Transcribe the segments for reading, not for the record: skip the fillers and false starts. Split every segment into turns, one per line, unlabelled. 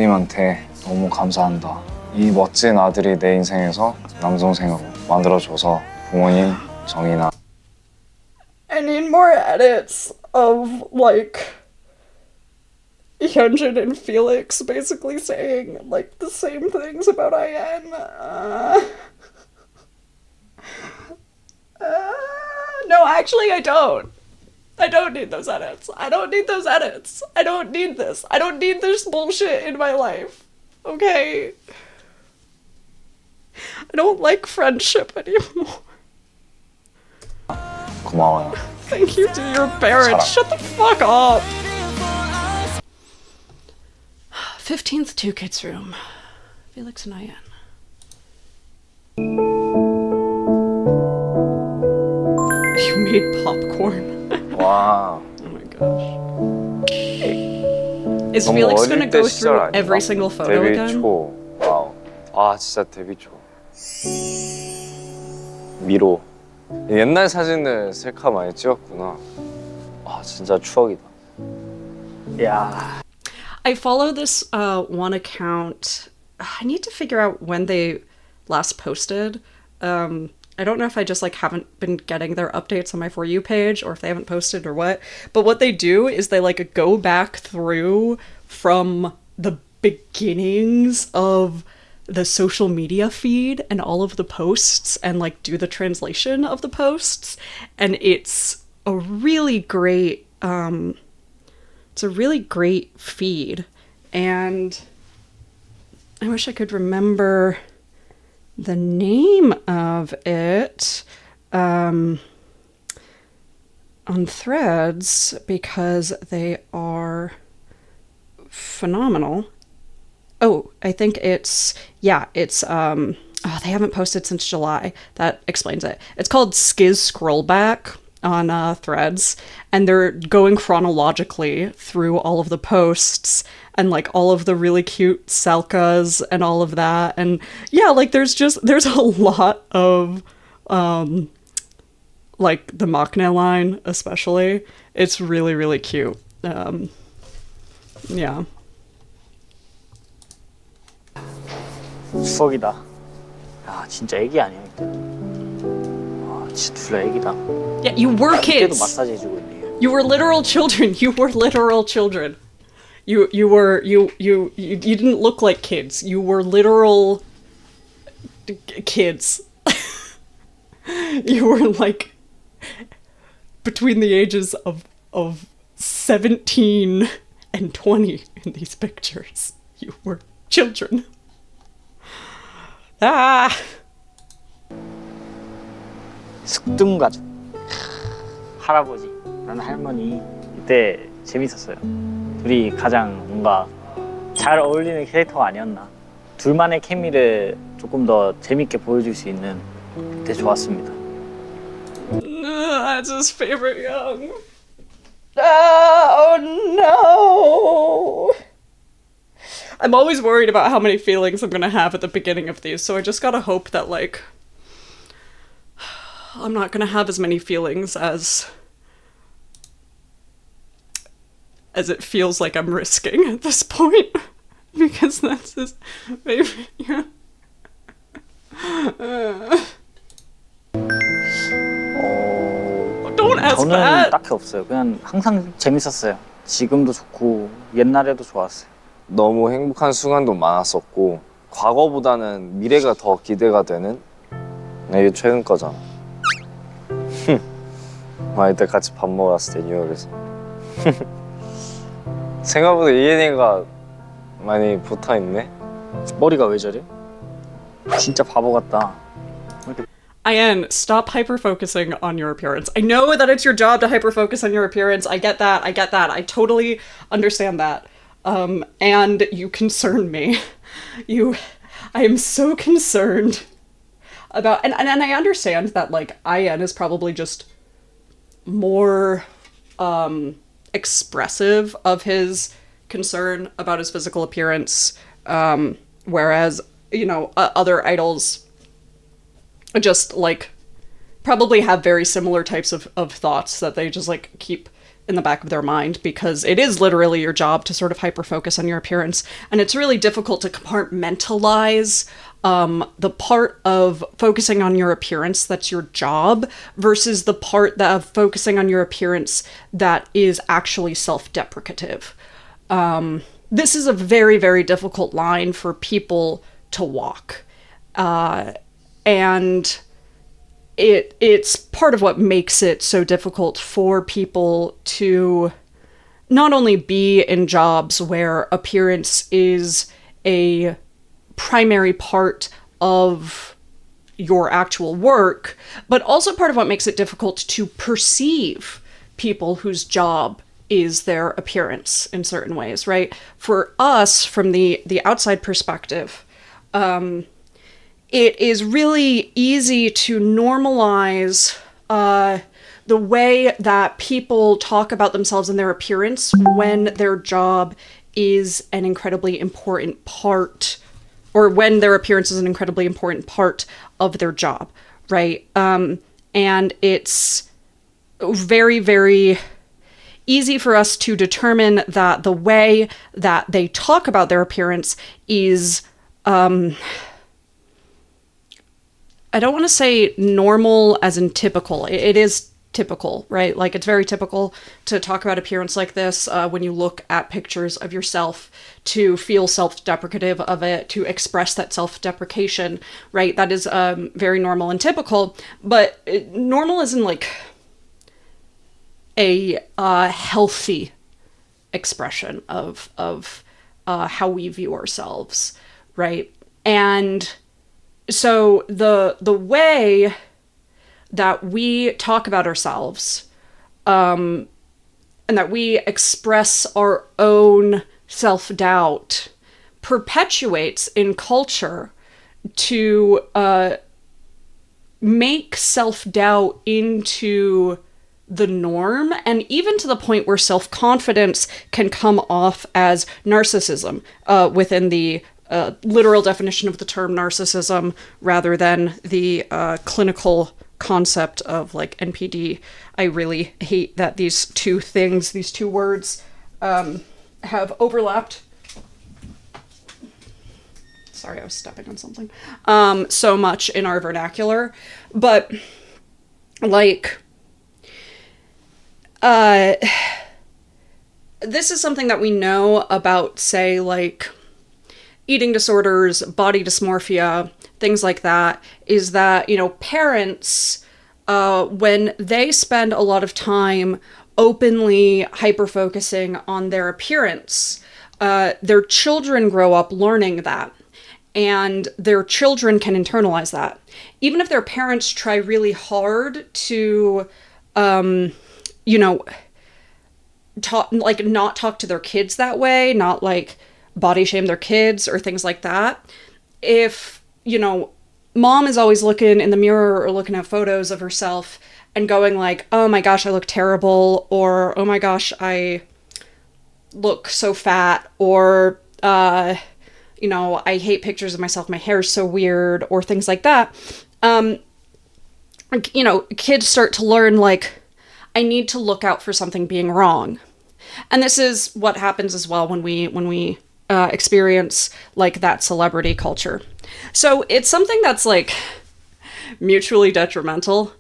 부모님한테 너무 감사한다. 이 멋진 아들이 내 인생에서 남동생으로 만들어줘서 부모님, 정인아.
I need more edits of, like, Jeongin and Felix basically saying, like, the same things about IN. No, actually, I don't. I don't need those edits. I don't need those edits. I don't need this. I don't need this bullshit in my life. Okay? I don't like friendship anymore.
고마워요.
Thank you to your parents. Shut the fuck up. 15th Two Kids Room. Felix and IN. You made popcorn.
와.
Oh my gosh. Is
너무
Felix
어릴
gonna
때
go
시절
through
아닌가?
every single photo
데뷔
again?
초. 와우. 아 진짜 데뷔 초. 미로. 옛날 사진을 셀카 많이 찍었구나. 아 진짜 추억이다.
야.
I follow this one account. I need to figure out when they last posted. I don't know if I just like haven't been getting their updates on my For You page or if they haven't posted or what. But what they do is they like go back through from the beginnings of the social media feed and all of the posts and like do the translation of the posts. And it's a really great it's a really great feed. And I wish I could remember the name of it on Threads because they are phenomenal. Oh, I think it's oh, they haven't posted since July. That explains it. It's called Skiz Scrollback on Threads, and they're going chronologically through all of the posts and like all of the really cute selkas and all of that. And yeah, like there's a lot of like the maknae line especially. It's really, really cute. Yeah.
추억이다. 야, 진짜 애기 아니야 이때. 와, 진짜 둘 다 애기다.
Yeah, you were
그때도
kids.
마사지 해주고 있네.
You were literal children. You were literal children. You didn't look like kids. You were literal kids. You were like between the ages of 17 and 20 in these pictures. You were children. Ah.
숙둥가족. 할아버지, 난 할머니. 이때 재밌었어요. 둘이 가장 뭔가 잘 어울리는 캐릭터가 아니었나. 둘만의 케미를 조금 더 재밌게 보여줄 수 있는 그때 좋았습니다.
That's his favorite young. Oh no! I'm always worried about how many feelings I'm gonna have at the beginning of these, so I just gotta hope that, like, I'm not gonna have as many feelings as it feels like I'm risking at this point. Because that's his favorite, yeah. Don't ask
저는
that!
딱히 없어요. 그냥 항상 재밌었어요. 지금도 좋고 옛날에도 좋았어요.
너무 행복한 순간도 많았었고 과거보다는 미래가 더 기대가 되는 이게 최근 거잖아. 이때 같이 밥 먹으러 갔을 때 뉴욕에서 생각보다 이엔이가 많이 붙어있네.
머리가 왜 저래? 진짜 바보 같다.
IN, stop hyper-focusing on your appearance. I know that it's your job to hyper-focus on your appearance. I get that. I totally understand that. And you concern me. I am so concerned about, and I understand that, like, IN is probably just more, expressive of his concern about his physical appearance, whereas, you know, other idols just, like, probably have very similar types of thoughts that they just, like, keep in the back of their mind, because it is literally your job to sort of hyper-focus on your appearance. And it's really difficult to compartmentalize the part of focusing on your appearance that's your job versus the part of focusing on your appearance that is actually self-deprecative. This is a very, very difficult line for people to walk. And it's part of what makes it so difficult for people to not only be in jobs where appearance is a primary part of your actual work, but also part of what makes it difficult to perceive people whose job is their appearance in certain ways, right? For us, from the outside perspective, it is really easy to normalize the way that people talk about themselves and their appearance when their job is an incredibly important part, or when their appearance is an incredibly important part of their job, right? And it's very, very easy for us to determine that the way that they talk about their appearance is, I don't want to say normal as in typical. It is typical, right? Like, it's very typical to talk about appearance like this when you look at pictures of yourself, to feel self-deprecative of it, to express that self-deprecation, right? That is very normal and typical, but normal isn't like a healthy expression of how we view ourselves, right? And so the way that we talk about ourselves, and that we express our own self-doubt, perpetuates in culture to make self-doubt into the norm, and even to the point where self-confidence can come off as narcissism within the literal definition of the term narcissism, rather than the clinical concept of like NPD. I really hate that these two words have overlapped. Sorry, I was stepping on something. So much in our vernacular, but like, this is something that we know about, say, like eating disorders, body dysmorphia, things like that, is that, you know, parents, when they spend a lot of time openly hyper-focusing on their appearance, their children grow up learning that, and their children can internalize that. Even if their parents try really hard to, you know, not talk to their kids that way, not like body shame their kids or things like that. If, you know, mom is always looking in the mirror or looking at photos of herself and going like, oh my gosh, I look terrible, or oh my gosh, I look so fat, or, you know, I hate pictures of myself, my hair's so weird, or things like that. You know, kids start to learn like, I need to look out for something being wrong. And this is what happens as well when we experience like that celebrity culture. So it's something that's like mutually detrimental,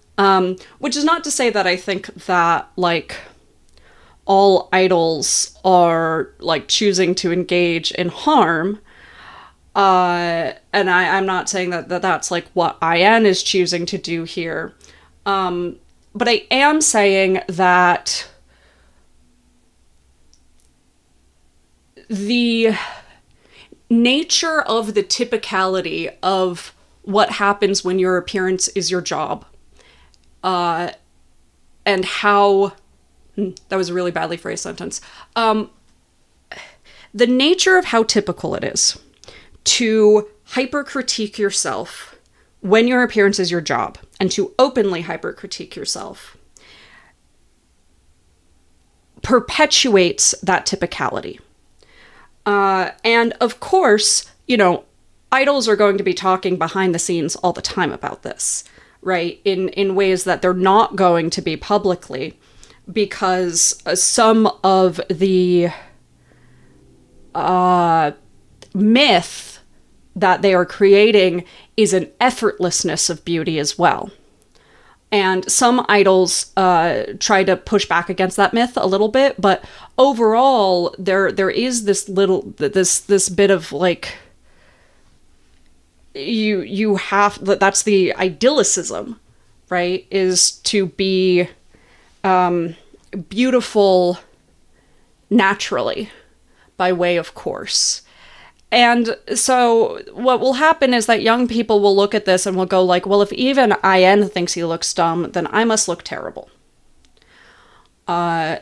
which is not to say that I think that like all idols are like choosing to engage in harm. And I'm not saying that that's like what IN is choosing to do here. But I am saying that the nature of the typicality of what happens when your appearance is your job, and how, that was a really badly phrased sentence, the nature of how typical it is to hyper-critique yourself when your appearance is your job, and to openly hyper-critique yourself, perpetuates that typicality. And of course, you know, idols are going to be talking behind the scenes all the time about this, right? In ways that they're not going to be publicly, because some of the myth that they are creating is an effortlessness of beauty as well. And some idols try to push back against that myth a little bit, but overall, there is this bit of like, you have, that's the idealicism, right? Is to be beautiful naturally by way of course. And so what will happen is that young people will look at this and will go like, well, if even IN thinks he looks dumb, then I must look terrible. Or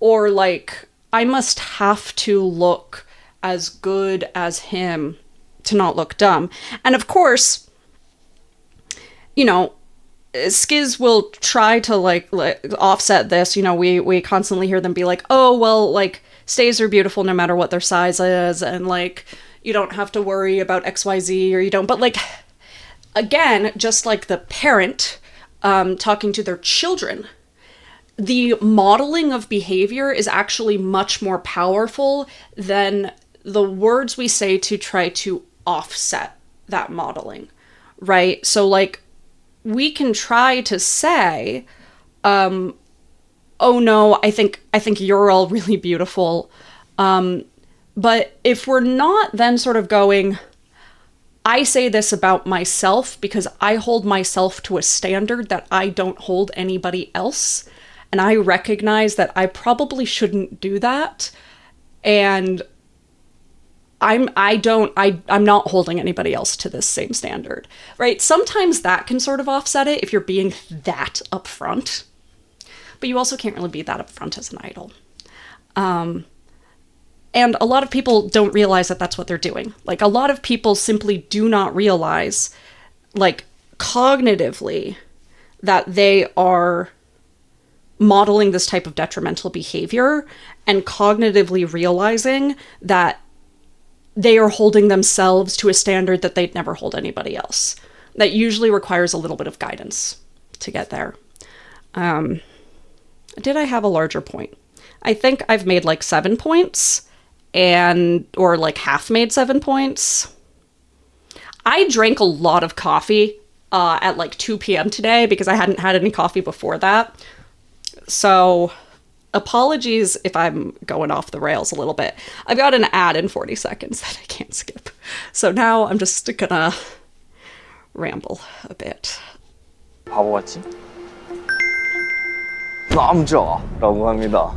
like, I must have to look as good as him to not look dumb. And of course, you know, Skiz will try to like offset this. You know, we constantly hear them be like, oh, well, like, stays are beautiful no matter what their size is, and like, you don't have to worry about XYZ, or you don't. But like, again, just like the parent talking to their children, the modeling of behavior is actually much more powerful than the words we say to try to offset that modeling, right? So like, we can try to say, oh no, I think you're all really beautiful. But if we're not then sort of going, I say this about myself because I hold myself to a standard that I don't hold anybody else, and I recognize that I probably shouldn't do that, and I'm not holding anybody else to this same standard, right? Sometimes that can sort of offset it if you're being that upfront. But you also can't really be that upfront as an idol. And a lot of people don't realize that that's what they're doing. Like, a lot of people simply do not realize, like, cognitively, that they are modeling this type of detrimental behavior, and cognitively realizing that they are holding themselves to a standard that they'd never hold anybody else. That usually requires a little bit of guidance to get there. Did I have a larger point? I think I've made like 7 points, or like half made 7 points. I drank a lot of coffee at like 2 p.m. today because I hadn't had any coffee before that. So apologies if I'm going off the rails a little bit. I've got an ad in 40 seconds that I can't skip. So now I'm just gonna ramble a bit.
바보같이? 남자라고 합니다.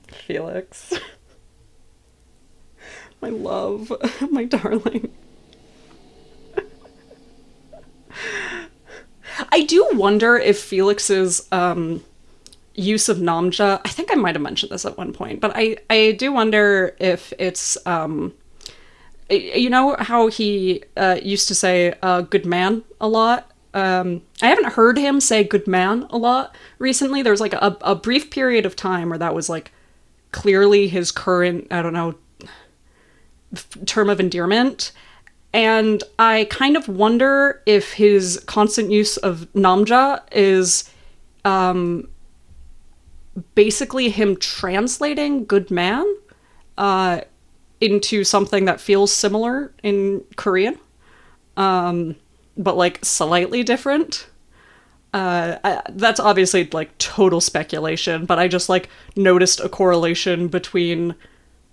Felix. My love. My darling. I do wonder if Felix's use of namja, I think I might have mentioned this at one point, but I do wonder if it's, you know how he used to say good man a lot? I haven't heard him say good man a lot recently. There was like a brief period of time where that was like clearly his current, I don't know, term of endearment. And I kind of wonder if his constant use of namja is basically him translating good man into something that feels similar in Korean, but like slightly different. That's obviously like total speculation, but I just like noticed a correlation between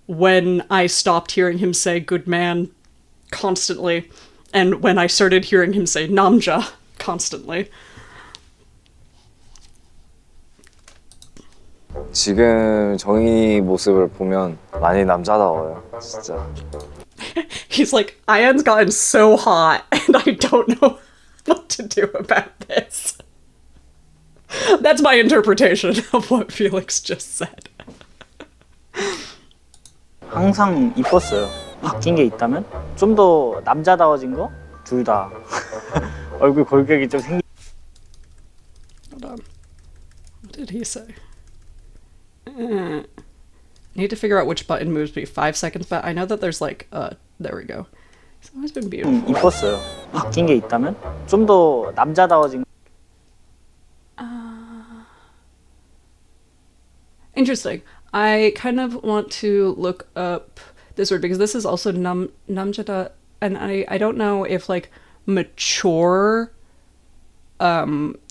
when I stopped hearing him say good man constantly and when I started hearing him say namja constantly.
지금 정인이 모습을 보면 많이 남자다워요, 진짜.
He's like, Ian's gotten so hot and I don't know what to do about this. That's my interpretation of what Felix just said.
항상 이뻤어요. 바뀐 게 있다면 좀 더 남자다워진 거? 둘 다. 얼굴 골격이 좀 생기.
Hold on. What did he say? Need to figure out which button moves me 5 seconds, but I know that there's like, there we go. It's always been beautiful.
이뻤어요. 바뀐 게 있다면 좀 더 남자다워진 거.
Interesting. I kind of want to look up this word because this is also namjada, and I don't know if like mature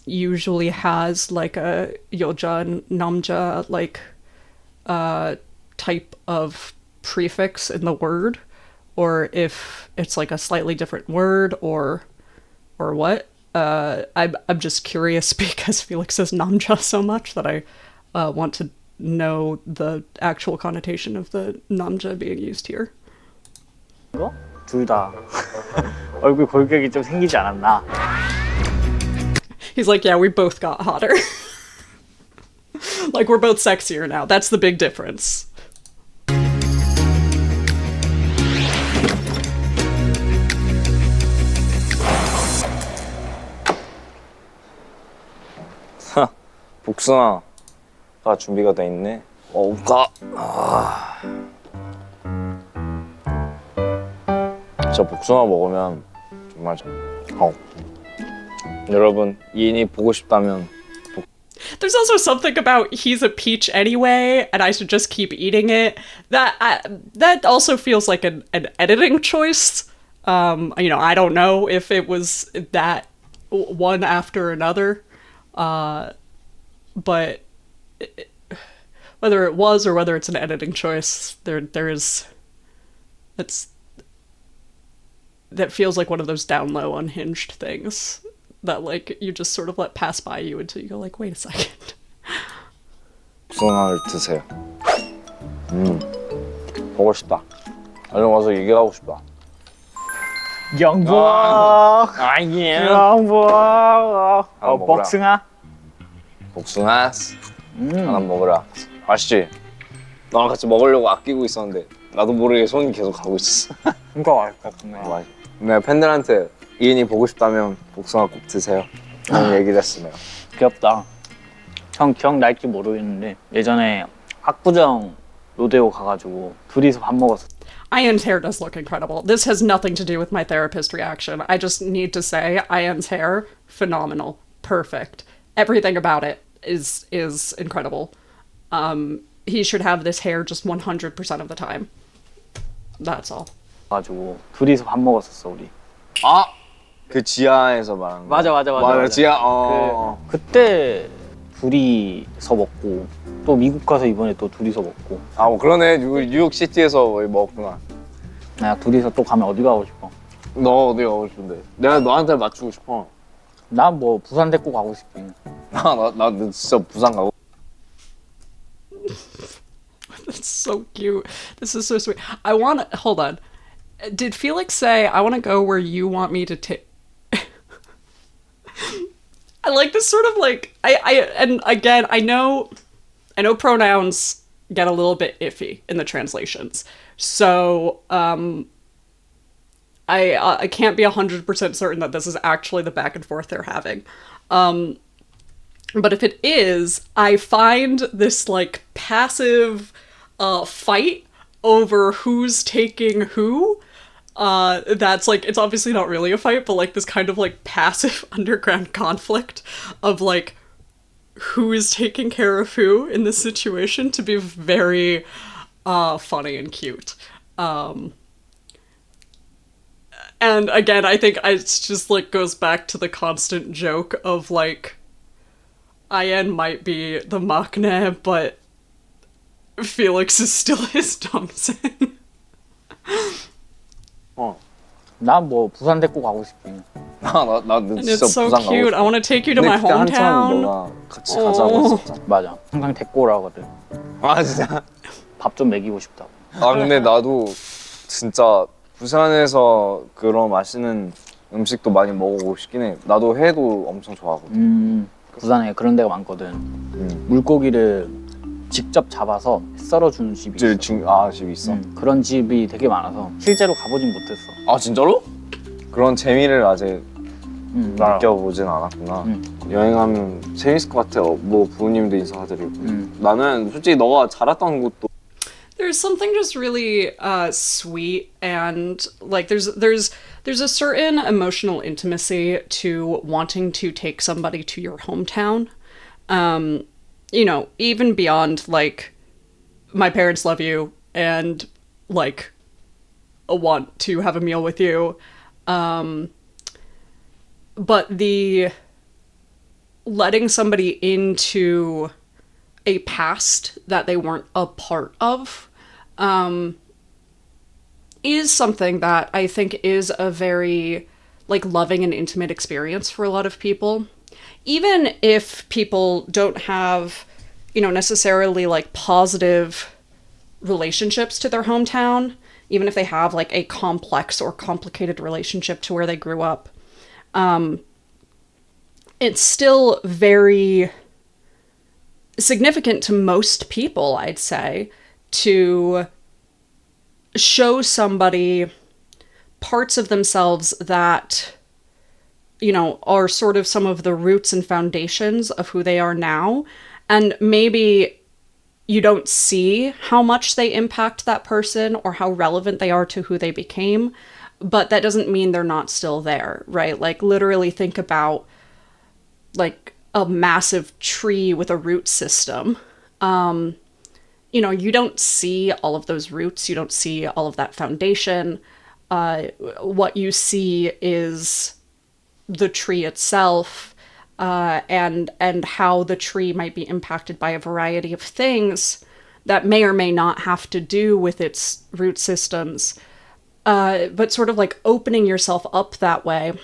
usually has like a yoja namja like type of prefix in the word, or if it's like a slightly different word or what. I'm just curious because Felix says namja so much that I want to know the actual connotation of the namja being used here.
거? 둘 다 얼굴 골격이 좀 생기지 않았나?
He's like, yeah, we both got hotter. Like, we're both sexier now. That's the big difference.
복숭아가 준비가 돼 있네. 먹을까? 진짜 복숭아 먹으면 정말 여러분 이인이 보고 싶다면
There's also something about he's a peach anyway, and I should just keep eating it. That also feels like an editing choice. You know, I don't know if it was that one after another, but whether it was or whether it's an editing choice, there is that feels like one of those down low unhinged things that like you just sort of let pass by you until you go like, wait a second.
복숭아를 드세요. 보고 싶다. 얼른 와서 얘기하고 싶다.
영복!
아니야.
영복!
먹어라.
복숭아?
복숭아 하나 먹으라. 맛있지? 너랑 같이 먹으려고 아끼고 있었는데 나도 모르게 손이 계속 가고 있었어.
진짜 맛있었네.
내가 팬들한테 이인이 보고 싶다면 복숭아 꼭 드세요. 그런 얘기를 했으면.
귀엽다. 형 기억날지 모르겠는데 예전에 학부정 로데오 가가지고 둘이서 밥 먹었어.
Ian's hair does look incredible. This has nothing to do with my therapist reaction. I just need to say Ian's hair, phenomenal, perfect. Everything about it is incredible. He should have this hair just 100% of the time. That's all.
가지고 둘이서 밥 먹었었어 우리.
아! 그 지하에서 말하는 거.
맞아.
지하.
그때 둘이서 먹고 또 미국 가서 이번에 또 둘이서 먹고.
아, 뭐 그러네. 뉴욕 시티에서 먹었구나.
나 둘이서 또 가면 어디 가고 싶어?
너 어디 가고 싶은데? 내가 너한테 맞추고 싶어.
난 뭐 부산 데리고 가고 싶지.
나 진짜 부산 가고.
That's so cute. This is so sweet. Hold on. Did Felix say, I want to go where you want me to take... I like this sort of like, and again, I know pronouns get a little bit iffy in the translations. So, I can't be 100% certain that this is actually the back and forth they're having. But if it is, I find this like passive fight over who's taking who. That's like, it's obviously not really a fight, but like this kind of like passive underground conflict of like who is taking care of who in this situation to be very funny and cute. And again, I think it's just like goes back to the constant joke of like Ian might be the maknae, but Felix is still his 동생.
난 뭐 부산 데리고 가고 싶지.
나
And
진짜
it's so
부산 가고
cute.
싶어.
I want to take you to
근데
my
그때 한참
hometown.
너가 같이 가자고 했었잖아.
맞아. 항상 데리고 오라 하거든.
아, 진짜?
밥 좀 먹이고 싶다고.
아, 근데 나도 진짜 부산에서 그런 맛있는 음식도 많이 먹어보고 싶긴 해. 나도 회도 엄청 좋아하거든.
부산에 그런 데가 많거든. 물고기를 직접 잡아서 썰어주는 집이 있어.
집이 있어?
그런 집이 되게 많아서 실제로 가보진 못했어.
아, 진짜로? 그런 재미를 아직 느껴보진 않았구나. 여행하면 재밌을 것 같아. 뭐 부모님도 인사드리고. 나는 솔직히 너가 자랐던 곳도
There's something just really sweet and like there's a certain emotional intimacy to wanting to take somebody to your hometown. you know, even beyond like my parents love you and like want to have a meal with you. But the letting somebody into a past that they weren't a part of is something that I think is a very like loving and intimate experience for a lot of people. Even if people don't have, you know, necessarily like positive relationships to their hometown, even if they have like a complex or complicated relationship to where they grew up, it's still very significant to most people, I'd say, to show somebody parts of themselves that, you know, are sort of some of the roots and foundations of who they are now. And maybe you don't see how much they impact that person or how relevant they are to who they became, but that doesn't mean they're not still there, right? Like, literally think about, like, a massive tree with a root system. You know, you don't see all of those roots. You don't see all of that foundation. What you see is the tree itself, and how the tree might be impacted by a variety of things that may or may not have to do with its root systems. But sort of like opening yourself up that way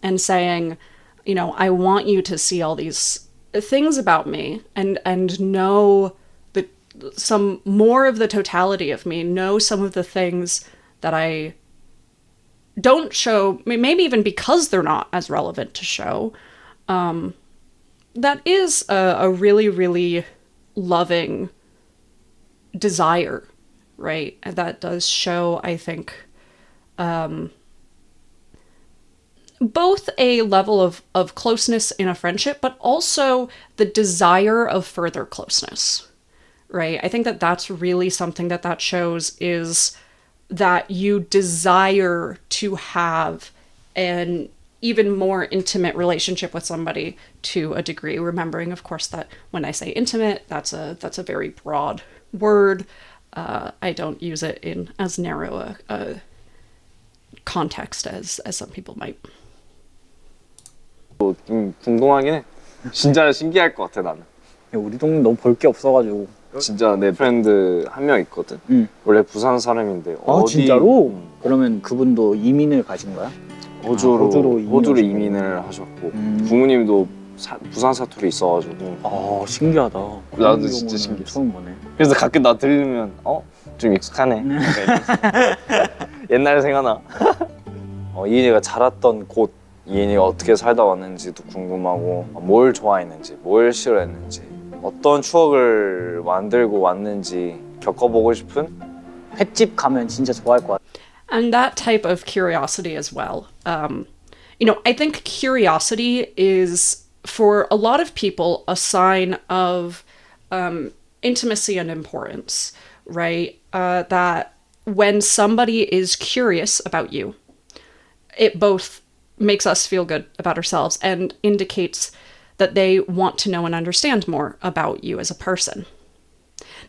and saying, you know, I want you to see all these things about me and know that some more of the totality of me, know some of the things that I don't show, maybe even because they're not as relevant to show. That is a really, really loving desire, right? That does show, I think, both a level of closeness in a friendship, but also the desire of further closeness, right? I think that that's really something that shows, is that you desire to have an even more intimate relationship with somebody to a degree, remembering, of course, that when I say intimate, that's a very broad word. I don't use it in as narrow a context as some people might.
좀 궁금하긴 해. 진짜 신기할 것 같아 나는.
야, 우리 동네 너무 볼 게 없어가지고.
진짜 내 프렌드 한 명 있거든. 원래 부산 사람인데 어디?
진짜로? 그러면 그분도 이민을 가신 거야?
호주로 이민을 하셨고 부모님도 부산 사투리 있어가지고.
신기하다.
나도 진짜 신기했어.
처음 보네.
그래서 가끔 나 들으면 좀 익숙하네. 옛날 생각나. 이인이가 자랐던 곳, 이인이가 어떻게 살다 왔는지도 궁금하고, 뭘 좋아했는지, 뭘 싫어했는지, 어떤 추억을 만들고 왔는지 겪어보고 싶은?
횟집 가면 진짜 좋아할 것 같아.
And that type of curiosity as well. You know, I think curiosity is, for a lot of people, a sign of intimacy and importance, right? That when somebody is curious about you, it both makes us feel good about ourselves and indicates that they want to know and understand more about you as a person.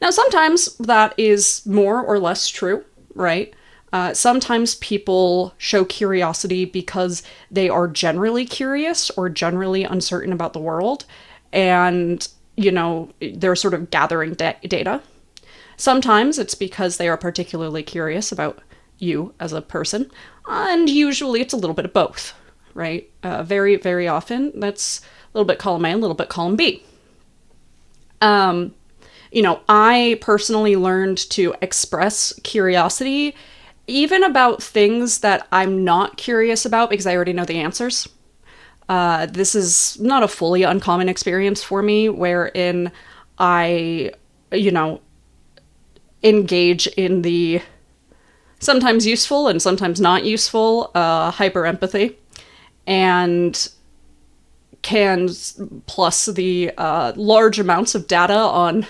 Now, sometimes that is more or less true, right? Sometimes people show curiosity because they are generally curious or generally uncertain about the world, and, you know, they're sort of gathering data. Sometimes it's because they are particularly curious about you as a person, and usually it's a little bit of both, right? Very, very often that's a little bit column A, a little bit column B. You know, I personally learned to express curiosity even about things that I'm not curious about because I already know the answers. This is not a fully uncommon experience for me, wherein I, you know, engage in the sometimes useful and sometimes not useful hyper empathy, and can plus the large amounts of data on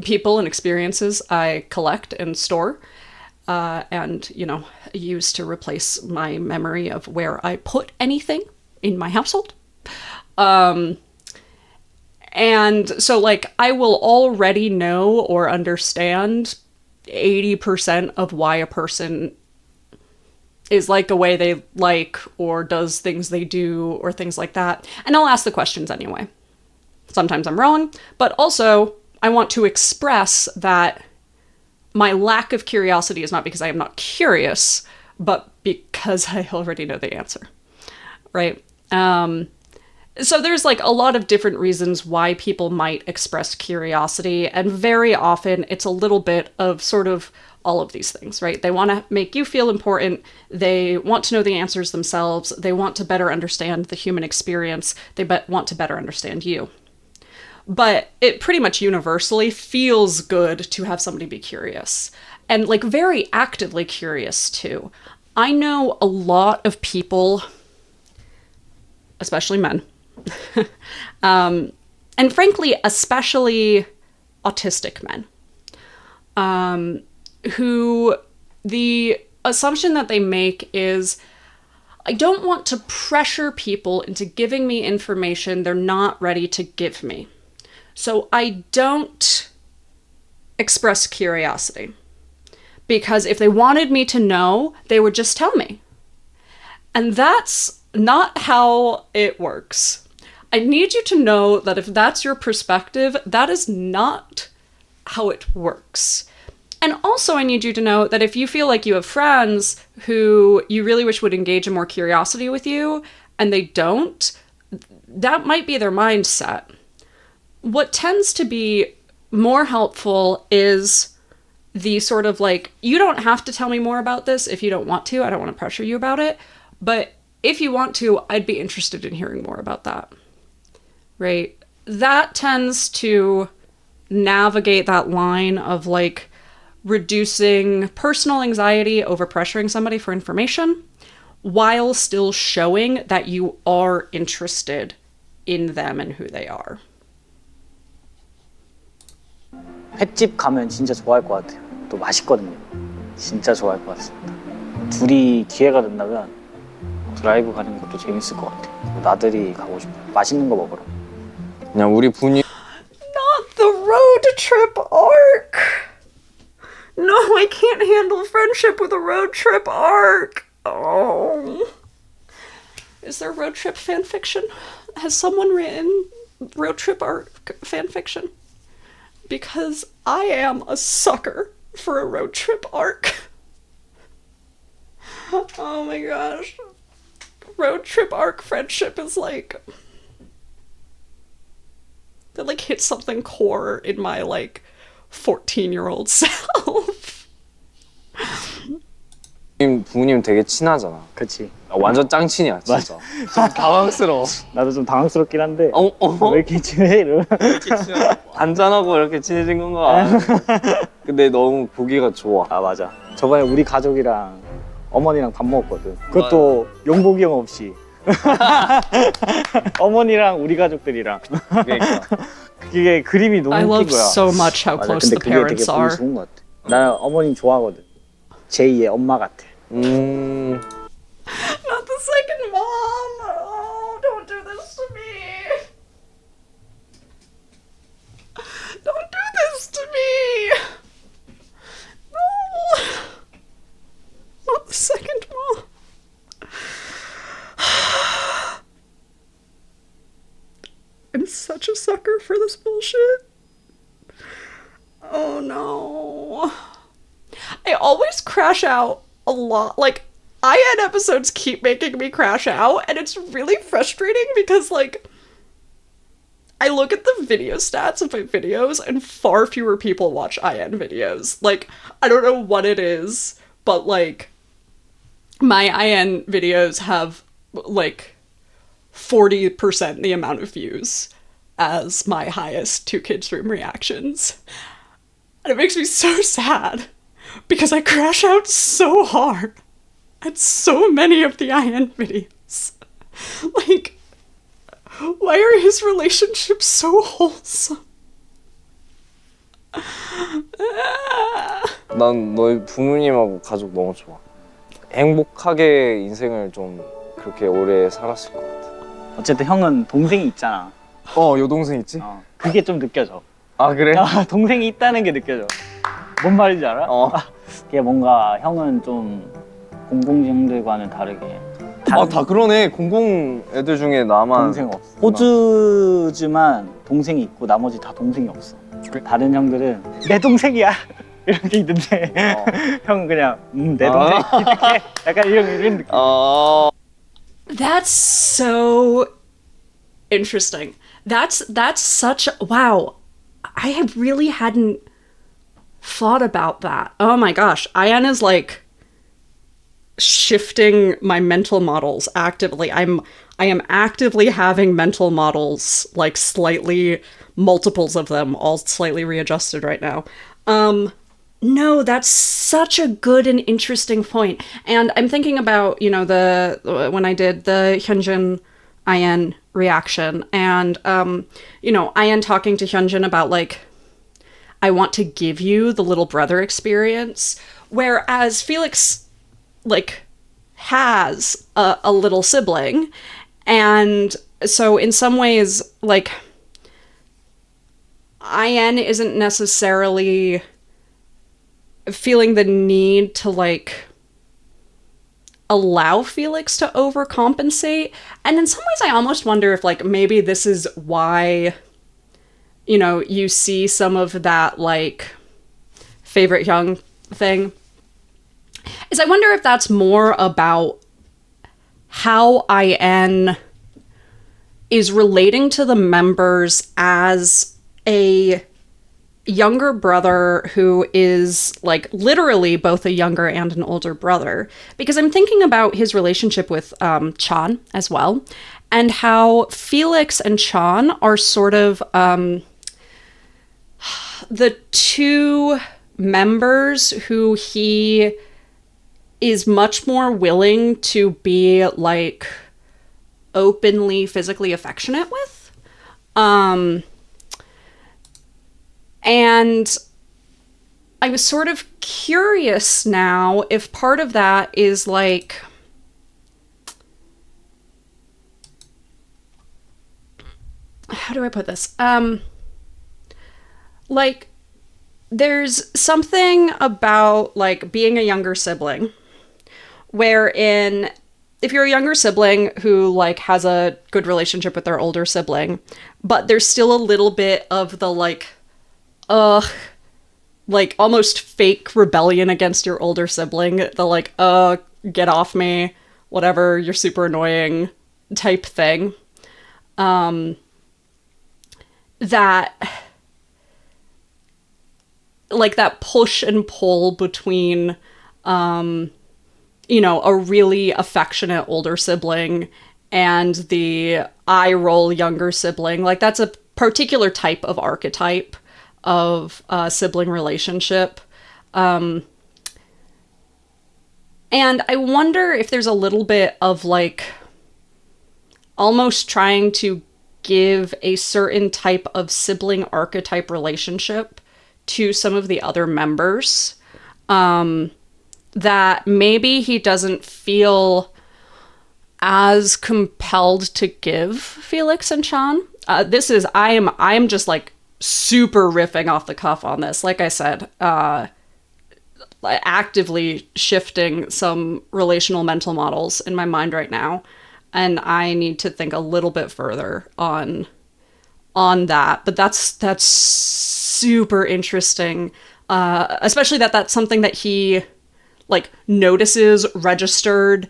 people and experiences I collect and store, and, you know, use to replace my memory of where I put anything in my household. And so, like, I will already know or understand 80% of why a person is like the way they like or does things they do or things like that. And I'll ask the questions anyway. Sometimes I'm wrong, but also I want to express that my lack of curiosity is not because I am not curious, but because I already know the answer, right? So there's like a lot of different reasons why people might express curiosity, and very often it's a little bit of sort of all of these things, right? They want to make you feel important. They want to know the answers themselves. They want to better understand the human experience. They want to better understand you. But it pretty much universally feels good to have somebody be curious, and like very actively curious too. I know a lot of people, especially men, and frankly, especially autistic men, who the assumption that they make is, I don't want to pressure people into giving me information they're not ready to give me. So I don't express curiosity. Because if they wanted me to know, they would just tell me. And that's not how it works. I need you to know that if that's your perspective, that is not how it works. And also I need you to know that if you feel like you have friends who you really wish would engage in more curiosity with you, and they don't, that might be their mindset. What tends to be more helpful is the sort of like, you don't have to tell me more about this if you don't want to. I don't want to pressure you about it. But if you want to, I'd be interested in hearing more about that. Right? That tends to navigate that line of like reducing personal anxiety over pressuring somebody for information while still showing that you are interested in them and who they are.
횟집 가면 진짜 좋아할 것 같아요. 또 맛있거든요. 진짜 좋아할 것 같습니다. 둘이 기회가 된다면 드라이브 가는 것도 재밌을 것 같아요. 나들이 가고 싶어요. 맛있는 거 먹으러.
그냥 우리 분이
Not the road trip arc! No, I can't handle friendship with a road trip arc! Oh. Is there road trip fan fiction? Has someone written road trip arc fan fiction? Because I am a sucker for a road trip arc. Oh my gosh. Road trip arc friendship is like... that like hits something core in my like 14-year-old self.
부모님 되게 친하잖아.
그치.
완전 짱친이야 진짜. 좀 당황스러워.
나도 좀 당황스럽긴 한데
왜
왜 이렇게 친해? 이러면
안전하고 이렇게 친해진 건가? 근데 너무 보기가 좋아.
아 맞아. 저번에 우리 가족이랑 어머니랑 밥 먹었거든. 그것도 용복이 형 없이. 어머니랑 우리 가족들이랑.
그러니까.
그게 그림이 너무
I
웃긴
love
거야.
so much how
맞아.
close
근데
the
그게 되게
parents
보기
are.
좋은 것 같아. 나는 어머님 좋아하거든. 제2의 엄마 같아.
Not the second mom! Oh, don't do this to me! Don't do this to me! No! Not the second mom! I'm such a sucker for this bullshit. Oh no. I always crash out a lot. Like, IN episodes keep making me crash out, and it's really frustrating because, like, I look at the video stats of my videos, and far fewer people watch IN videos. Like, I don't know what it is, but, like, my IN videos have, like, 40% the amount of views as my highest Two Kids Room reactions. And it makes me so sad because I crash out so hard at so many of the IN videos. Like, why are his relationships so wholesome?
난 너희 부모님하고 가족 너무 좋아. 행복하게 인생을 좀 그렇게 오래 살았을 것 같아.
어쨌든 형은 동생이 있잖아.
여동생 있지?
그게 좀 느껴져.
아 그래?
동생이 있다는 게 느껴져. 뭔 말인지 알아? 그게 뭔가 형은 좀 공공지 형들과는 다르게
다 그러네. 공공 애들 중에 나만
동생 없어. 호주지만 동생이 있고 나머지 다 동생이 없어.
그래?
다른 형들은 내 동생이야 이런 게 있는데 형은 그냥 내 동생 이렇게 약간 이런 느낌.
That's so interesting. That's such wow. I really hadn't thought about that. Oh my gosh. Ian is like shifting my mental models actively. I am actively having mental models, like slightly multiples of them, all slightly readjusted right now. No, that's such a good and interesting point. And I'm thinking about, you know, when I did the Jeongin Ian reaction and you know, Ian talking to Jeongin about like, I want to give you the little brother experience, whereas Felix like has a little sibling, and so in some ways like IN isn't necessarily feeling the need to like allow Felix to overcompensate, and in some ways I almost wonder if like maybe this is why, you know, you see some of that like favorite young thing, is I wonder if that's more about how IN is relating to the members as a younger brother who is like literally both a younger and an older brother. Because I'm thinking about his relationship with Chan as well, and how Felix and Chan are sort of the two members who he is much more willing to be like openly physically affectionate with. And I was sort of curious now if part of that is like, how do I put this? Like, there's something about like being a younger sibling wherein if you're a younger sibling who like has a good relationship with their older sibling, but there's still a little bit of the like almost fake rebellion against your older sibling, the like get off me, whatever, you're super annoying type thing, that like that push and pull between you know, a really affectionate older sibling and the eye roll younger sibling. Like that's a particular type of archetype of sibling relationship. And I wonder if there's a little bit of like almost trying to give a certain type of sibling archetype relationship to some of the other members, that maybe he doesn't feel as compelled to give Felix and Chan. I'm just like super riffing off the cuff on this. Like I said, actively shifting some relational mental models in my mind right now. And I need to think a little bit further on that. But that's super interesting. Especially that's something that he like notices, registered,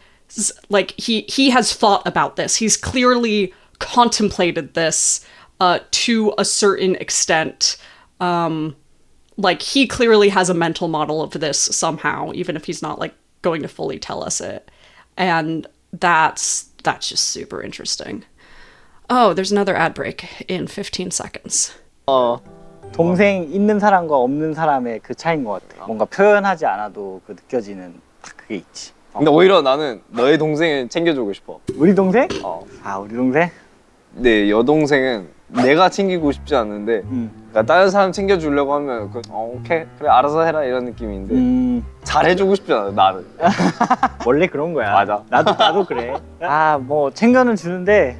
like he has thought about this. He's clearly contemplated this to a certain extent. Like he clearly has a mental model of this somehow, even if he's not like going to fully tell us it. And that's just super interesting. Oh, there's another ad break in 15 seconds.
동생 있는 사람과 없는 사람의 그 차이인 것 같아. 뭔가 표현하지 않아도 그 느껴지는 딱 그게 있지.
근데 오히려 나는 너의 동생을 챙겨주고 싶어.
우리 동생?
아
우리 동생?
네, 여동생은 내가 챙기고 싶지 않는데 그러니까 다른 사람 챙겨주려고 하면 오케이 그래 알아서 해라 이런 느낌인데 잘해주고 싶지 않아 나는.
원래 그런 거야.
맞아.
나도 그래. 뭐 챙겨는 주는데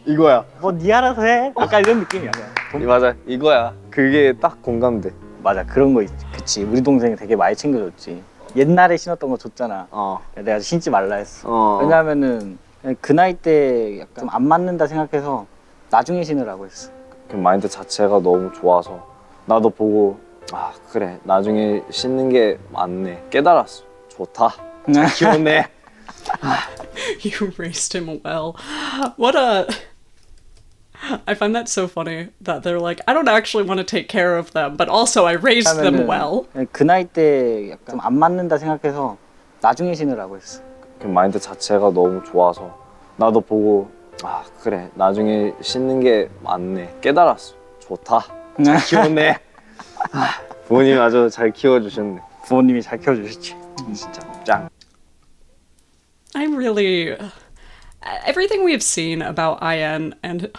이거야.
뭐 니 알아서 해. 약간 이런 느낌이야. 그냥.
맞아, 이거야. 그게 딱 공감돼.
맞아, 그런 거 있지. 그치, 우리 동생이 되게 많이 챙겨줬지. 옛날에 신었던 거 줬잖아. 내가 신지 말라 했어. 왜냐하면은 그 나이 때 약간 좀 안 맞는다 생각해서 나중에 신으라고 했어.
그 마인드 자체가 너무 좋아서 나도 보고 아 그래 나중에 신는 게 맞네 깨달았어. 좋다. 잘 키웠네.
You raised him well. What a... I find that so funny that they're like, I don't actually want to take care of them, but also I raised them well.
그 나이 때 약간 좀 안 맞는다 생각해서 나중에 신으라고 했어.
그 마인드 자체가 너무 좋아서 나도 보고 아 그래 나중에 신는 게 맞네 깨달았어. 좋다. 잘 키웠네. 부모님 아주 잘 키워주셨네.
부모님이 잘 키워주셨지.
진짜 짱.
I'm really... Everything we've seen about IN and...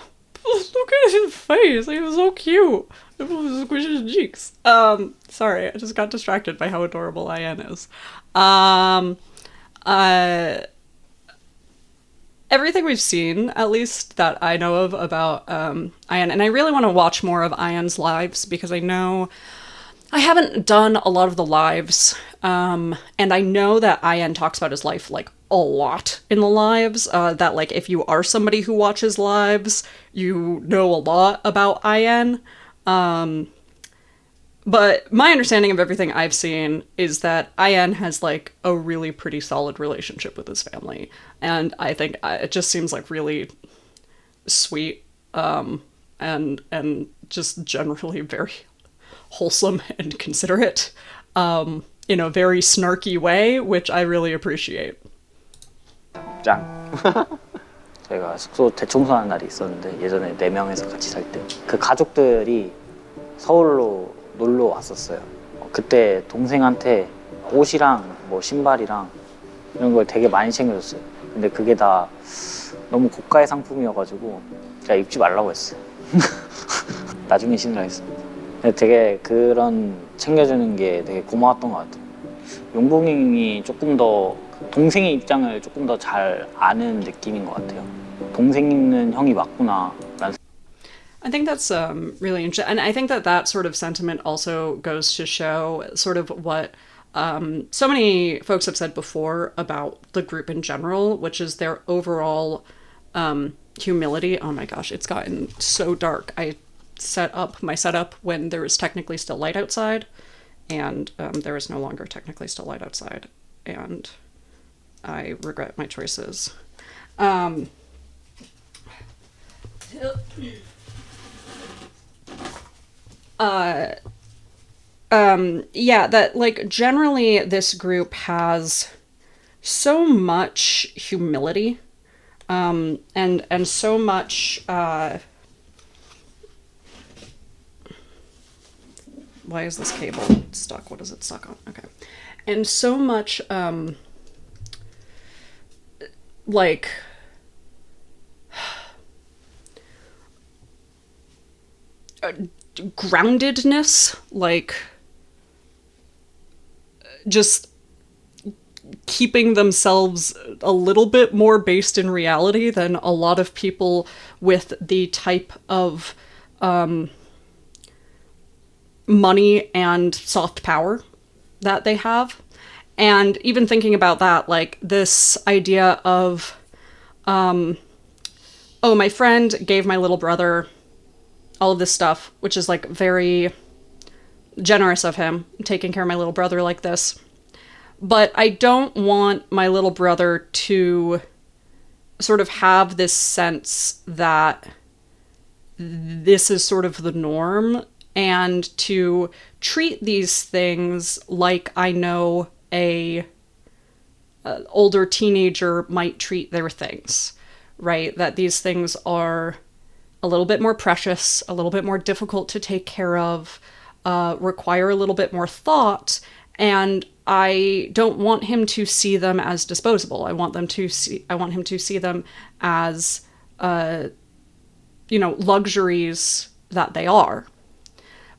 Look at his face, he was so cute. Squish his cheeks. Sorry, I just got distracted by how adorable IN is. Everything we've seen, at least that I know of about IN, and I really want to watch more of IN's lives because I know I haven't done a lot of the lives, and I know that IN talks about his life like a lot in the lives, that like if you are somebody who watches lives, you know a lot about IN. But my understanding of everything I've seen is that IN has like a really pretty solid relationship with his family. And I think it just seems like really sweet, and just generally very wholesome and considerate, in a very snarky way, which I really appreciate.
짱.
저희가 숙소 대청소하는 날이 있었는데 예전에 4명에서 같이 살 때 그 가족들이 서울로 놀러 왔었어요. 그때 동생한테 옷이랑 뭐 신발이랑 이런 걸 되게 많이 챙겨줬어요. 근데 그게 다 너무 고가의 상품이어가지고 제가 입지 말라고 했어요. 나중에 신으라 했어. 근데 되게 그런 챙겨주는 게 되게 고마웠던 것 같아요. 용봉이 조금 더 동생의 입장을 조금 더 잘 아는 느낌인 것 같아요. 동생 있는 형이 맞구나 라는.
I think that's really interesting. And I think that that sort of sentiment also goes to show sort of what so many folks have said before about the group in general, which is their overall humility. Oh my gosh, it's gotten so dark. I set up my setup when there was technically still light outside, and there is no longer technically still light outside. And I regret my choices. Yeah, that like generally this group has so much humility, and so much why is this cable stuck? What is it stuck on? Okay. And so much like groundedness, like just keeping themselves a little bit more based in reality than a lot of people with the type of money and soft power that they have. And even thinking about that, like this idea of, oh, my friend gave my little brother all of this stuff, which is like very generous of him, taking care of my little brother like this. But I don't want my little brother to sort of have this sense that this is sort of the norm, and to treat these things like I know a older teenager might treat their things, right? That these things are a little bit more precious, a little bit more difficult to take care of, require a little bit more thought, and I don't want him to see them as disposable. I want him to see them as luxuries that they are,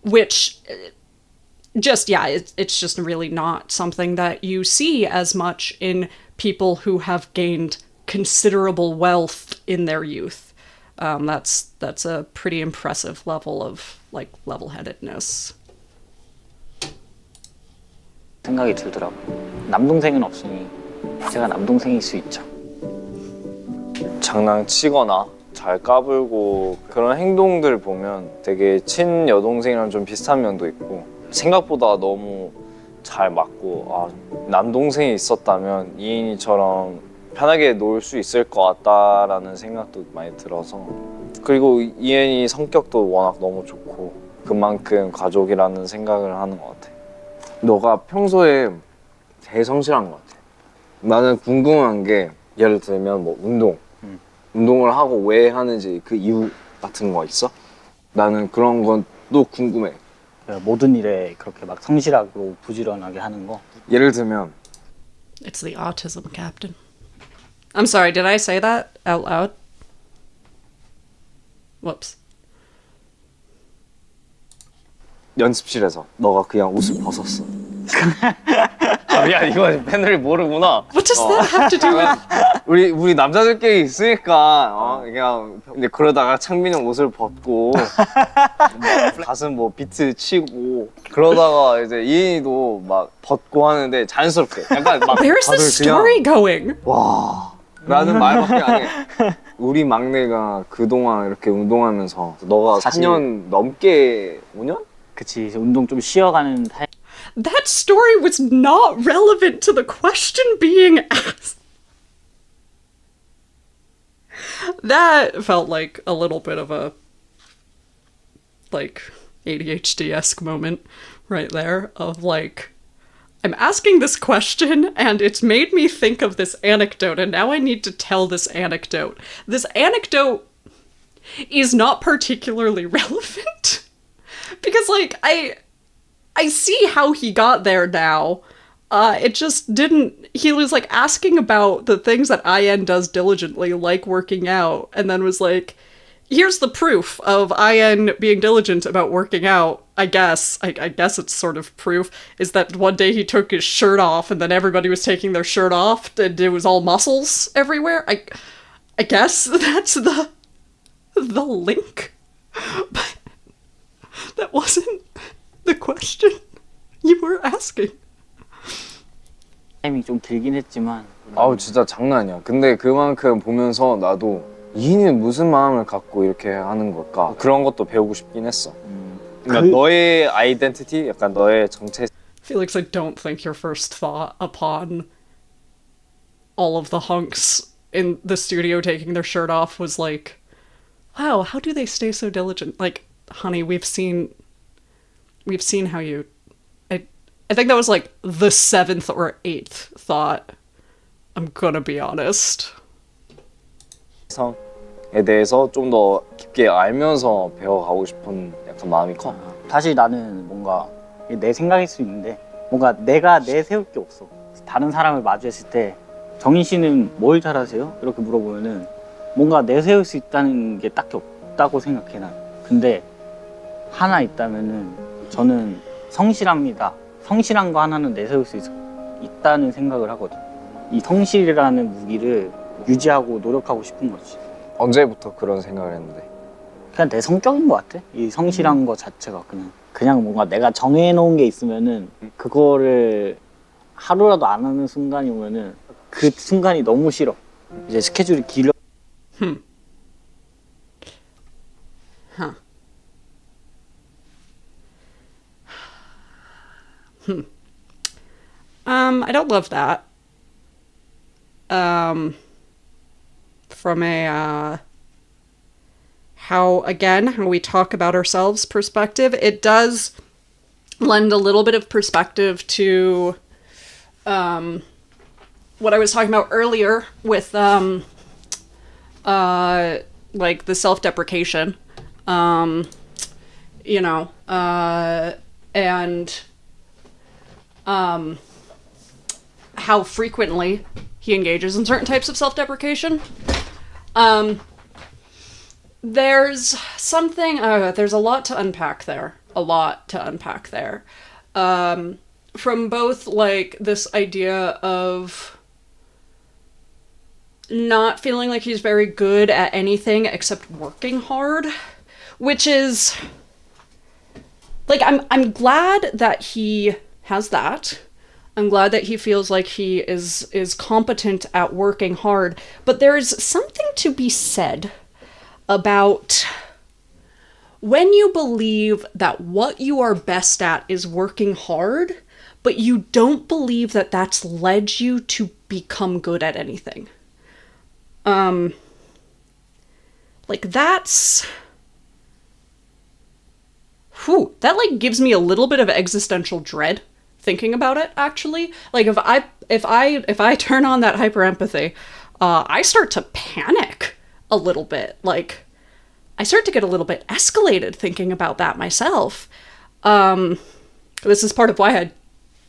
which just, yeah, it's just really not something that you see as much in people who have gained considerable wealth in their youth. That's a pretty impressive level of like level-headedness.
생각이 들더라고요. 남동생은 없으니 제가 남동생일 수 있죠.
장난치거나 잘 까불고 그런 행동들 보면 되게 친여동생이랑 좀 비슷한 면도 있고 생각보다 너무 잘 맞고 아, 남동생이 있었다면 이인이처럼 편하게 놀 수 있을 것 같다라는 생각도 많이 들어서 그리고 이인이 성격도 워낙 너무 좋고 그만큼 가족이라는 생각을 하는 것 같아. 너가 평소에 제일 성실한 것 같아. 나는 궁금한 게 예를 들면 뭐 운동을 하고 왜 하는지 그 이유 같은 거 있어? 나는 그런 건 또 궁금해.
모든 일에 그렇게 막 성실하고 부지런하게 하는 거.
예를 들면
It's the autism captain. I'm sorry, did I say that out loud? Whoops.
연습실에서 너가 그냥 옷을 벗었어. 아 미안 이거 팬들이 모르구나.
What does that have to do with...
우리 남자들끼리 있으니까 그냥 근데 그러다가 창빈이 형 옷을 벗고 가슴 뭐 비트 치고 그러다가 이제 이인이도 막 벗고 하는데 자연스럽게 약간 막
Where's the
다들
story going?
와 라는 말밖에 안 해. 우리 막내가 그동안 이렇게 운동하면서 너가
사실-
4년 넘게 5년?
그치, 이제 운동 좀 쉬어가는 타임.
That story was not relevant to the question being asked. That felt like a little bit of a like ADHD-esque moment right there of like I'm asking this question and it's made me think of this anecdote and now I need to tell this anecdote. This anecdote is not particularly relevant because like I see how he got there now. It just didn't. He was like asking about the things that IN does diligently, like working out, and then was like, here's the proof of IN being diligent about working out. I guess it's sort of proof, is that one day he took his shirt off and then everybody was taking their shirt off and it was all muscles everywhere. I guess that's the link. But that wasn't the question you were asking.
타임이 좀 길긴 했지만
아우 진짜 장난 아니야. 근데 그만큼 보면서 나도 이인이는 무슨 마음을 갖고 이렇게 하는 걸까? 그런 것도 배우고 싶긴 했어. 그러니까 너의 아이덴티티, 약간 너의 정체.
Felix, I don't think your first thought upon all of the hunks in the studio taking their shirt off was like, wow, how do they stay so diligent? Like, honey, we've seen how you... I think that was like the 7th or 8th thought. I'm gonna be honest.
성에 대해서 좀 더 깊게 알면서 배워가고 싶은 약간 마음이 커.
사실 나는 뭔가 내 생각일 수 있는데 뭔가 내가 내세울 게 없어. 다른 사람을 마주했을 때 정인 씨는 뭘 잘하세요? 이렇게 물어보면은 뭔가 내세울 수 있다는 게 딱히 없다고 생각해 난. 근데 하나 있다면은 저는 성실합니다. 성실한 거 하나는 내세울 수 있다는 생각을 하거든. 이 성실이라는 무기를 유지하고 노력하고 싶은 거지.
언제부터 그런 생각을 했는데?
그냥 내 성격인 것 같아. 이 성실한 거 자체가 그냥 뭔가 내가 정해놓은 게 있으면은 그거를 하루라도 안 하는 순간이 오면은 그 순간이 너무 싫어. 이제 스케줄이 길어.
I don't love that. From a how we talk about ourselves perspective, it does lend a little bit of perspective to what I was talking about earlier with like the self-deprecation, and how frequently he engages in certain types of self-deprecation. There's something, there's a lot to unpack there. From both, like, this idea of not feeling like he's very good at anything except working hard, which is like I'm glad that he has that. I'm glad that he feels like he is competent at working hard, but there's something to be said about when you believe that what you are best at is working hard, but you don't believe that that's led you to become good at anything. Like that's... Whew, that like gives me a little bit of existential dread thinking about it, actually. Like if I turn on that hyper empathy, I start to panic a little bit. Like I start to get a little bit escalated thinking about that myself. This is part of why I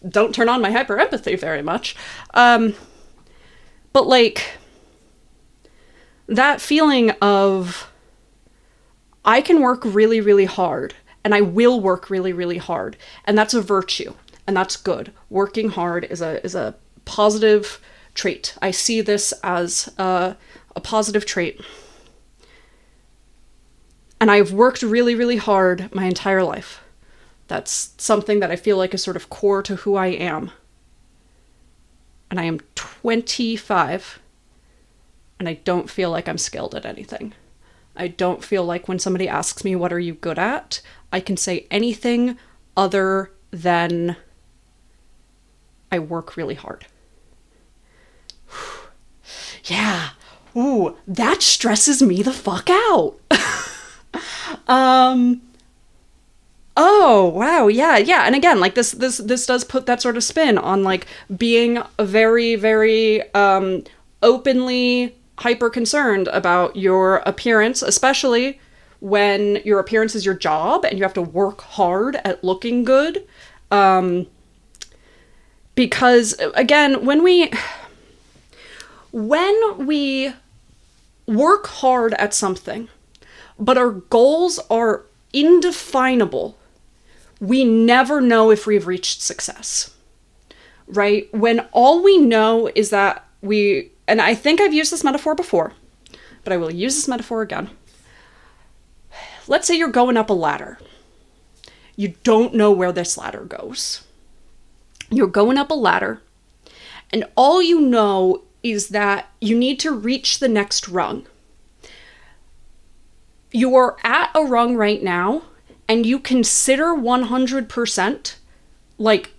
don't turn on my hyper empathy very much. But like that feeling of I can work really, really hard, and I will work really, really hard, and that's a virtue, and that's good. Working hard is a positive trait. I see this as a positive trait. And I've worked really, really hard my entire life. That's something that I feel like is sort of core to who I am. And I am 25, and I don't feel like I'm skilled at anything. I don't feel like when somebody asks me, what are you good at? I can say anything other than I work really hard. Yeah. Ooh, that stresses me the fuck out. Oh, wow. Yeah. And again, like this does put that sort of spin on like being very, very, openly hyper concerned about your appearance, especially when your appearance is your job and you have to work hard at looking good. Because again, when we work hard at something, but our goals are indefinable, we never know if we've reached success, right? When all we know is that and I think I've used this metaphor before, but I will use this metaphor again. Let's say you're going up a ladder. You don't know where this ladder goes. You're going up a ladder, and all you know is that you need to reach the next rung. You are at a rung right now, and you consider 100% like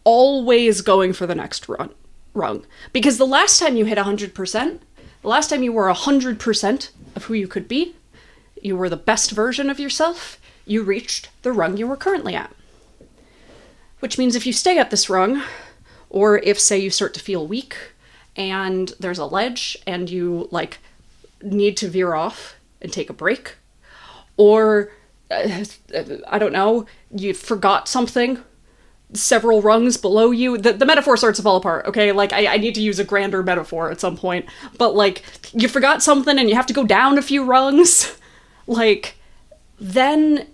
always going for the next rung. Because the last time you hit 100%, the last time you were 100% of who you could be, you were the best version of yourself, you reached the rung you were currently at. Which means if you stay at this rung, or if, say, you start to feel weak, and there's a ledge, and you, like, need to veer off and take a break, or, I don't know, you forgot something several rungs below you, the metaphor starts to fall apart, okay? Like, I need to use a grander metaphor at some point, but, like, you forgot something and you have to go down a few rungs, like, then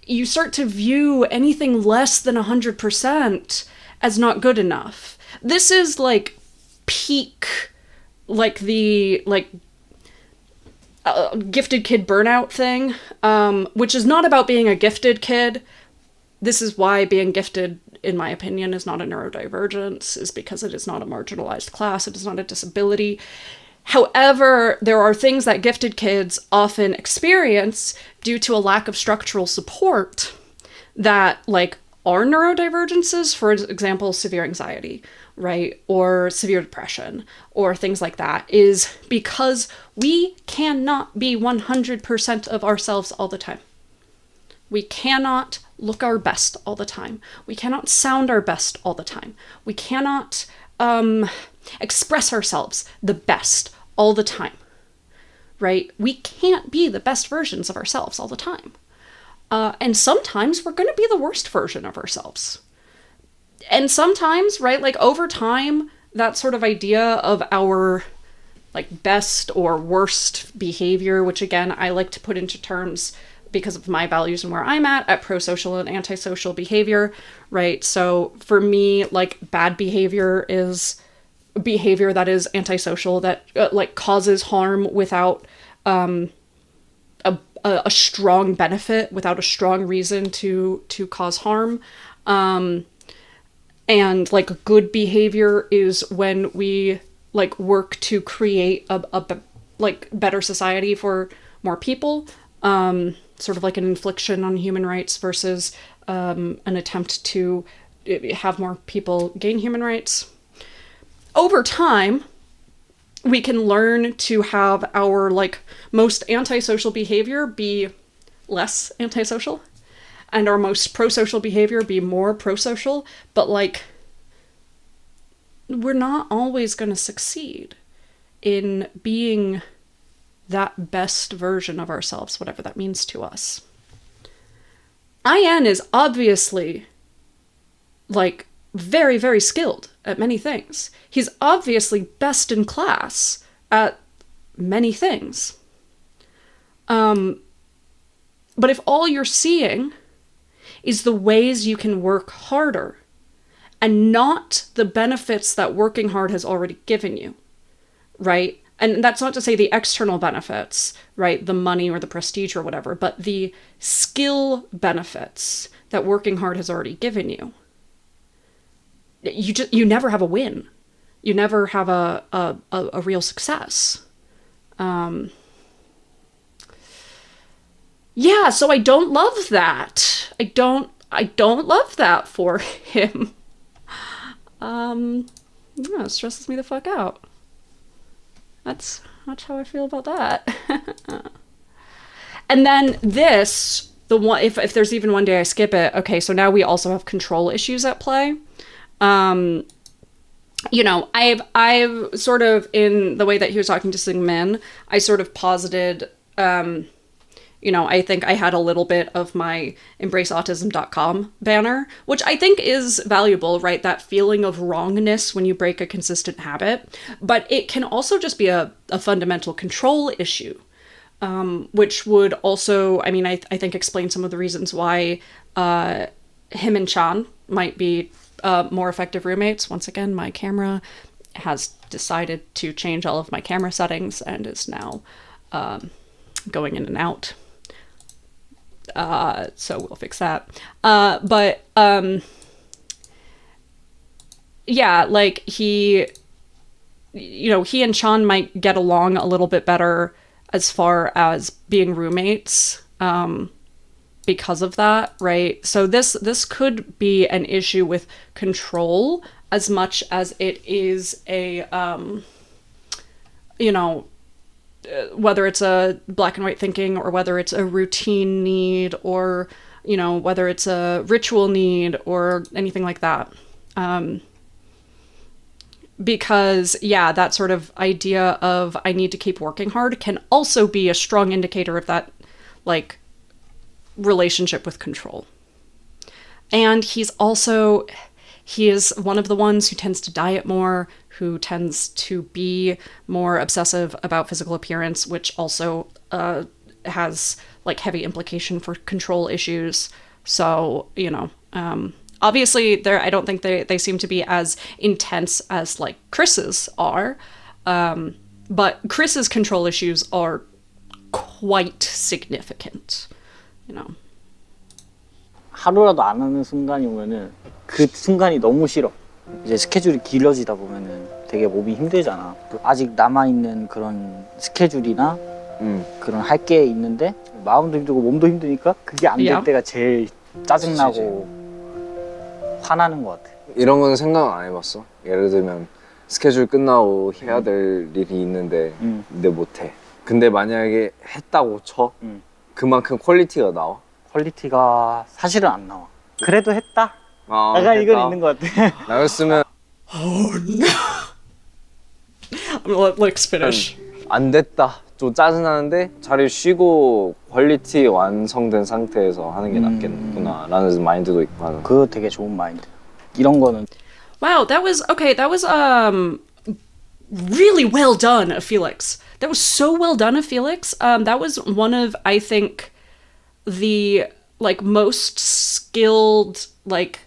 you start to view anything less than 100% as not good enough. This is, like, peak, like, the, like, gifted kid burnout thing, which is not about being a gifted kid. This is why being gifted, in my opinion, is not a neurodivergence, is because it is not a marginalized class, it is not a disability. However, there are things that gifted kids often experience due to a lack of structural support that, like, are neurodivergences, for example, severe anxiety, right? Or severe depression, or things like that, is because we cannot be 100% of ourselves all the time. We cannot look our best all the time. We cannot sound our best all the time. We cannot express ourselves the best all the time, right? We can't be the best versions of ourselves all the time. And sometimes we're going to be the worst version of ourselves. And sometimes, right, like over time, that sort of idea of our like best or worst behavior, which again, I like to put into terms because of my values and where I'm at pro-social and antisocial behavior, right? So for me, like bad behavior is behavior that is antisocial, that like causes harm without a strong benefit, without a strong reason to cause harm. And like good behavior is when we like work to create a like better society for more people, sort of like an infliction on human rights versus an attempt to have more people gain human rights. Over time, we can learn to have our like most antisocial behavior be less antisocial, and our most pro-social behavior be more pro-social, but like we're not always going to succeed in being that best version of ourselves, whatever that means to us. IN is obviously like very, very skilled at many things. He's obviously best in class at many things. But if all you're seeing is the ways you can work harder and not the benefits that working hard has already given you, right? And that's not to say the external benefits, right? The money or the prestige or whatever, but the skill benefits that working hard has already given you. You never have a win. You never have a real success. Yeah, so I don't love that. I don't love that for him. Yeah, it stresses me the fuck out. That's how I feel about that. And then this, the one, if there's even one day I skip it, okay, so now we also have control issues at play. You know, I've sort of, in the way that he was talking to Seungmin, I sort of posited, you know, I think I had a little bit of my embraceautism.com banner, which I think is valuable, right? That feeling of wrongness when you break a consistent habit. But it can also just be a fundamental control issue, which would also, I mean, I think explain some of the reasons why him and Chan might be more effective roommates. Once again, my camera has decided to change all of my camera settings and is now going in and out. So we'll fix that. But yeah, like he and Chan might get along a little bit better as far as being roommates, because of that, right? So this could be an issue with control as much as it is a, whether it's a black and white thinking or whether it's a routine need or, whether it's a ritual need or anything like that. Because, yeah, that sort of idea of I need to keep working hard can also be a strong indicator of that, like, relationship with control. And he is one of the ones who tends to diet more, who tends to be more obsessive about physical appearance, which also has like heavy implication for control issues. So, obviously I don't think they seem to be as intense as like Chris's are. But Chris's control issues are quite significant.
하루라도 안 하는 순간이 오면은 그 순간이 너무 싫어. 이제 스케줄이 길어지다 보면은 되게 몸이 힘들잖아. 아직 남아있는 그런 스케줄이나 그런 할 게 있는데 마음도 힘들고 몸도 힘드니까 그게 안 될 때가 제일 짜증나고 화나는 것 같아.
이런 건 생각 안 해봤어? 예를 들면 스케줄 끝나고 해야 될 일이 있는데 근데 못해. 근데 만약에 했다고 쳐? 그만큼 퀄리티가 나와?
퀄리티가 사실은 안 나와. 그래도 했다? 약간
했다.
이건 있는 것 같아.
나였으면
Let's finish.
안 됐다. 좀 짜증나는데 차라리 쉬고 퀄리티 완성된 상태에서 하는 게 낫겠구나 라는 마인드도 있고 하는.
그거 되게 좋은 마인드. 이런 거는
Wow, that was really well done of Felix. That was so well done of Felix. That was one of, I think, the like most skilled like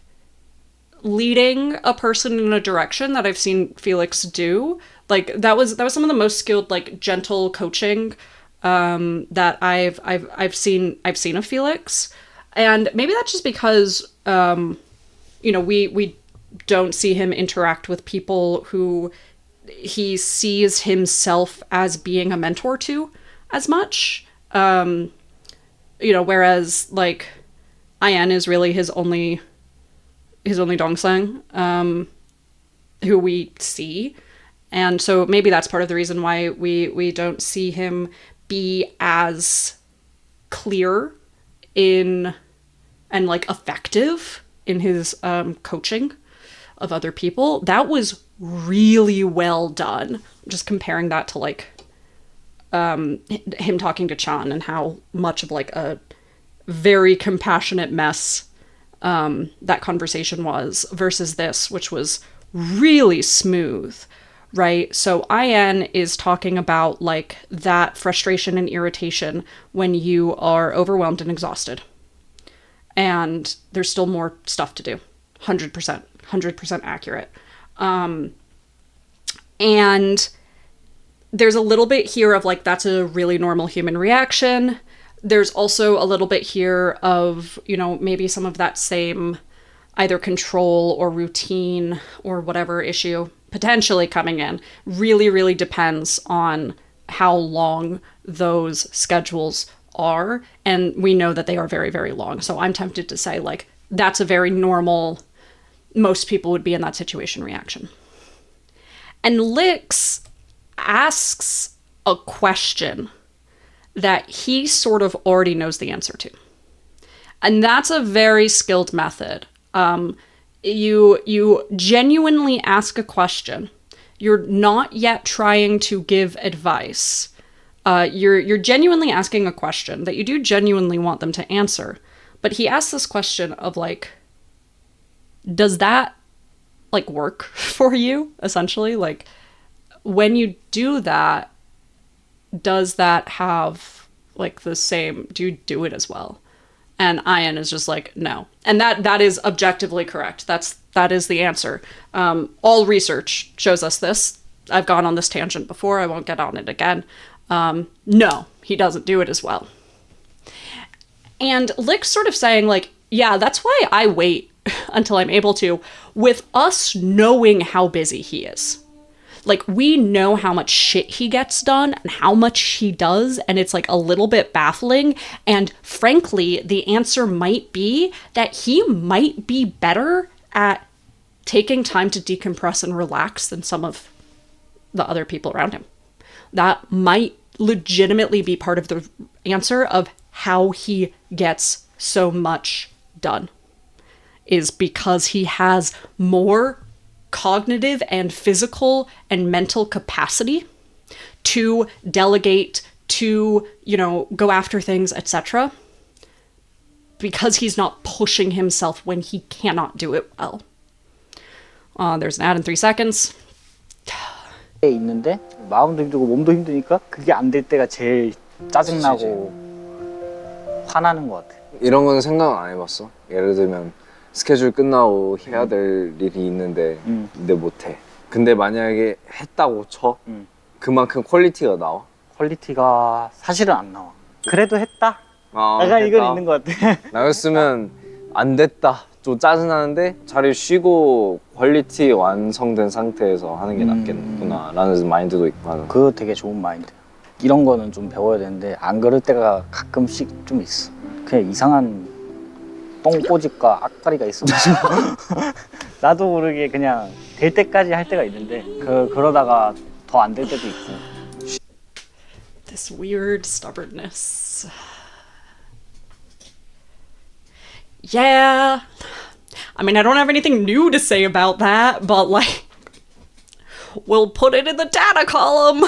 leading a person in a direction that I've seen Felix do. Like that was some of the most skilled, like gentle coaching that I've seen of Felix. And maybe that's just because you know, we don't see him interact with people who he sees himself as being a mentor to as much. You know, whereas like IN is really his only Dongsang, who we see. And so maybe that's part of the reason why we don't see him be as clear in and like effective in his coaching of other people. That was really well done. Just comparing that to like him talking to Chan and how much of like a very compassionate mess that conversation was versus this, which was really smooth, right? So IN is talking about like that frustration and irritation when you are overwhelmed and exhausted. And there's still more stuff to do. 100% accurate. And there's a little bit here of like, that's a really normal human reaction. There's also a little bit here of, you know, maybe some of that same either control or routine or whatever issue potentially coming in. Really, really depends on how long those schedules are. And we know that they are very, very long. So I'm tempted to say like, that's a very normal, most people would be in that situation reaction. And Lix asks a question that he sort of already knows the answer to. And that's a very skilled method. You genuinely ask a question. You're not yet trying to give advice. You're genuinely asking a question that you do genuinely want them to answer. But he asks this question of like, does that like work for you? Essentially, like when you do that, does that have like the same, do you do it as well? And IN is just like, no. And that is objectively correct. That is the answer. All research shows us this. I've gone on this tangent before. I won't get on it again. No, he doesn't do it as well. And Lick's sort of saying like, yeah, that's why I wait until I'm able to, with us knowing how busy he is. Like, we know how much shit he gets done and how much he does, and it's like a little bit baffling. And frankly, the answer might be that he might be better at taking time to decompress and relax than some of the other people around him. That might legitimately be part of the answer of how he gets so much done, is because he has more cognitive and physical and mental capacity to delegate, to, you know, go after things, etc. Because he's not pushing himself when he cannot do it well. There's an ad in 3 seconds.
있는데 마음도 힘들고 몸도 힘드니까 그게 안 될 때가 제일 짜증나고 화나는 것 같아.
이런 건 생각 안 해봤어? 예를 들면 스케줄 끝나고 해야 될 일이 있는데 근데 못해. 근데 만약에 했다고 쳐? 그만큼 퀄리티가 나와?
퀄리티가 사실은 안 나와. 그래도 했다? 약간
했다.
이건 있는 것 같아.
나였으면 안 됐다. 좀 짜증나는데 차라리 쉬고 퀄리티 완성된 상태에서 하는 게 낫겠구나 라는 마인드도 있고 하는.
그거 되게 좋은 마인드. 이런 거는 좀 배워야 되는데 안 그럴 때가 가끔씩 좀 있어. 그냥 이상한 똥꼬집과 앞가리가 있어가지고 나도 모르게 그냥 될 때까지 할 때가 있는데 그러다가 더 안 될 때도 있고.
This weird stubbornness. Yeah. I mean, I don't have anything new to say about that, but like, we'll put it in the data column.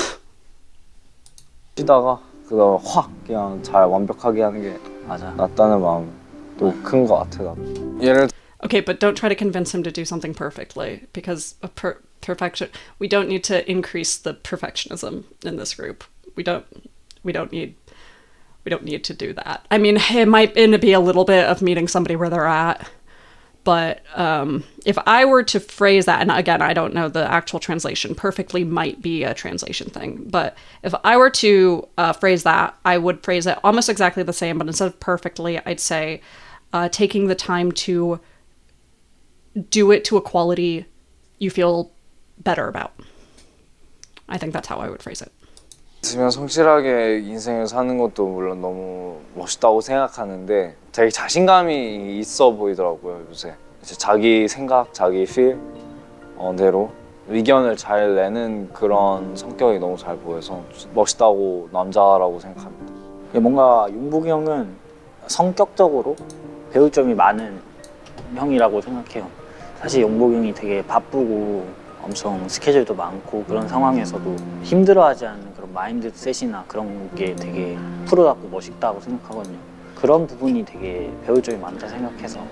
쉬다가 그거 확 그냥 잘 완벽하게 하는 게
맞아.
낫다는 마음 또 큰 거 같아. 예를
Okay, but don't try to convince him to do something perfectly, because of perfection, we don't need to increase the perfectionism in this group. We don't need to do that. I mean, it might be a little bit of meeting somebody where they're at, But if I were to phrase that, and again, I don't know the actual translation, perfectly might be a translation thing. But if I were to phrase that, I would phrase it almost exactly the same, but instead of perfectly, I'd say taking the time to do it to a quality you feel better about. I think that's how I would phrase it.
있으면 성실하게 인생을 사는 것도 물론 너무 멋있다고 생각하는데 되게 자신감이 있어 보이더라고요 요새. 이제 자기 생각, 자기 필 대로 의견을 잘 내는 그런 성격이 너무 잘 보여서 멋있다고 남자라고 생각합니다.
뭔가 용복이 형은 성격적으로 배울 점이 많은 형이라고 생각해요. 사실 용복이 형이 되게 바쁘고 엄청 스케줄도 많고 그런 상황에서도 힘들어하지 않는 그런 마인드셋이나 그런 게 되게 프로답고 멋있다고 생각하거든요. 그런 부분이 되게 배울 점이 많다 생각해서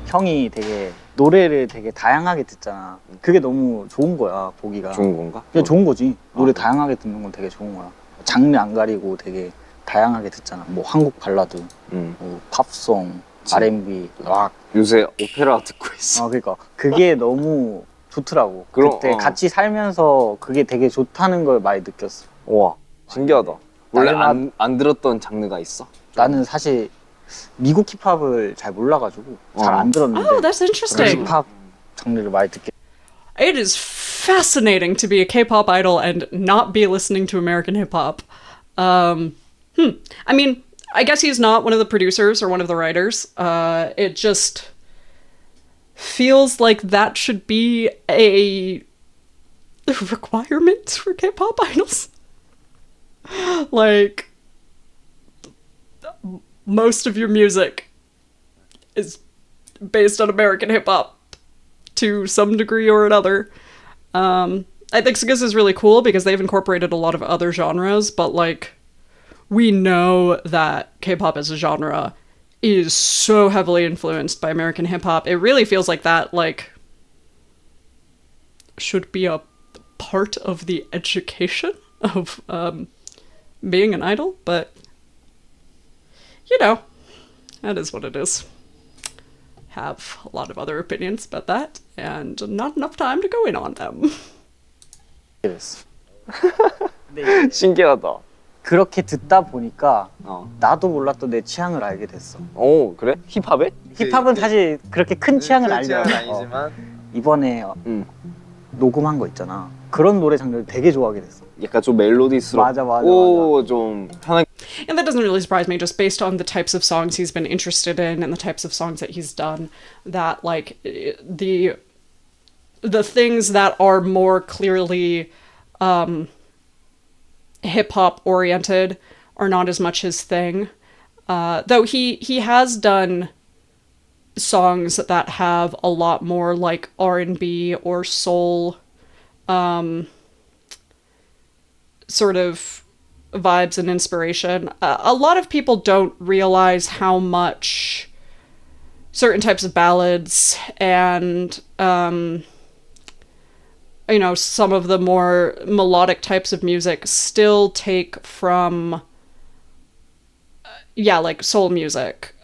형이 되게 노래를 되게 다양하게 듣잖아. 그게 너무 좋은 거야, 보기가.
좋은 건가?
그냥 좋은 거지. 노래 다양하게 듣는 건 되게 좋은 거야. 장르 안 가리고 되게 다양하게 듣잖아. 뭐 한국 발라드, 뭐 팝송, R&B, 락.
요새 오페라 듣고 있어.
그러니까 그게 너무 좋더라고.
그럼,
그때 같이 살면서 그게 되게 좋다는 걸 많이 느꼈어.
와 신기하다. 원래
나는
안 들었던 장르가 있어?
나는 사실 미국 힙합을 잘 몰라가지고 잘 안 들었는데
Oh, that's interesting.
힙합 장르를 많이 듣게.
It is fascinating to be a K-pop idol and not be listening to American hip-hop. I mean, I guess he's not one of the producers or one of the writers. It just feels like that should be a requirement for K-pop idols. Like, most of your music is based on American hip-hop to some degree or another. I think this is really cool because they've incorporated a lot of other genres, but like, we know that K-pop as a genre is so heavily influenced by American hip-hop. It really feels like that, like, should be a part of the education of being an idol, but you know, that is what it is. Have a lot of other opinions about that, and not enough time to go in on them.
됐어.
신기하다.
그렇게 듣다 보니까 나도 몰랐던 내 취향을 알게 됐어.
오 그래? 힙합에?
힙합은 사실 그렇게 큰 취향은 아니야.
아니지만
이번에 녹음한 거 있잖아. 그런 노래 장르를 되게 좋아하게 됐어.
약간 좀 멜로디스럽고
맞아.
좀 편하게.
And that doesn't really surprise me, just based on the types of songs he's been interested in and the types of songs that he's done, that like the things that are more clearly hip-hop oriented are not as much his thing. Though he has done songs that have a lot more like R&B or soul sort of vibes and inspiration. A lot of people don't realize how much certain types of ballads and you know, some of the more melodic types of music still take from like soul music,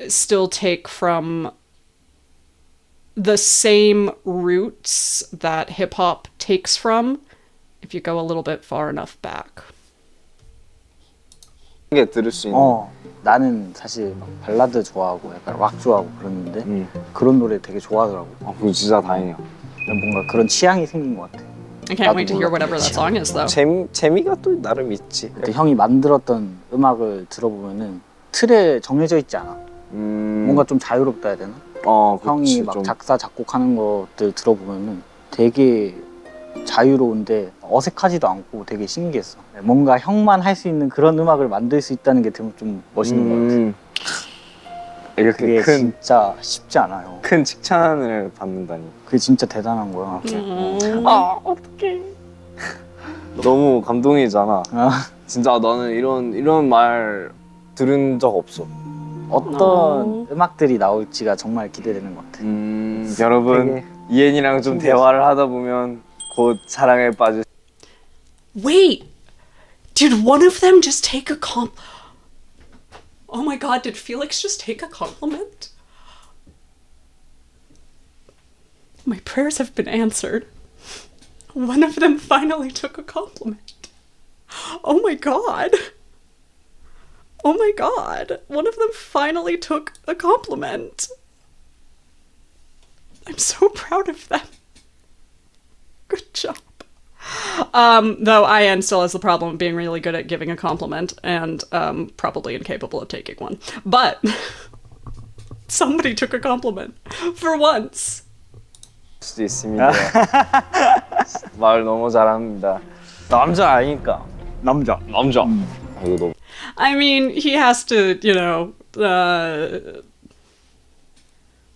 still take from the same roots that hip-hop takes from if you go a little bit far enough back.
게 들을 수 있는.
나는 사실 막 발라드 좋아하고 약간 락 좋아하고 그러는데 그런 노래 되게 좋아하더라고.
그거 진짜 다행이야.
뭔가 그런 취향이 생긴 것 같아.
I can't wait to hear whatever that song is, though.
재미가 또 나름 있지.
그때 형이 만들었던 음악을 들어보면은 틀에 정해져 있지 않아. 뭔가 좀 자유롭다 해야 되나? 형이 막 작사 작곡하는 것들 들어보면은 되게 자유로운데 어색하지도 않고 되게 신기했어. 뭔가 형만 할 수 있는 그런 음악을 만들 수 있다는 게 좀 멋있는 것 같아.
이렇게
그게
큰
진짜 쉽지 않아요.
큰 칭찬을 받는다니.
그게 진짜 대단한 거야.
어떡해.
너무 감동이잖아.
아,
진짜 나는 이런 말 들은 적 없어.
어떤 음악들이 나올지가 정말 기대되는 것 같아.
여러분
되게
이엔이랑 좀
신기했어.
대화를 하다 보면 곧 사랑에 빠질.
Wait! Did one of them just take a Oh my god, did Felix just take a compliment? My prayers have been answered. One of them finally took a compliment. Oh my god. Oh my god. One of them finally took a compliment. I'm so proud of them. Good job. Though IN still has the problem of being really good at giving a compliment and probably incapable of taking one. But somebody took a compliment for once.
수도 있습니다. 말 너무 잘합니다. 남자 아니까.
남자.
남자. 이거 너무.
I mean, he has to, you know,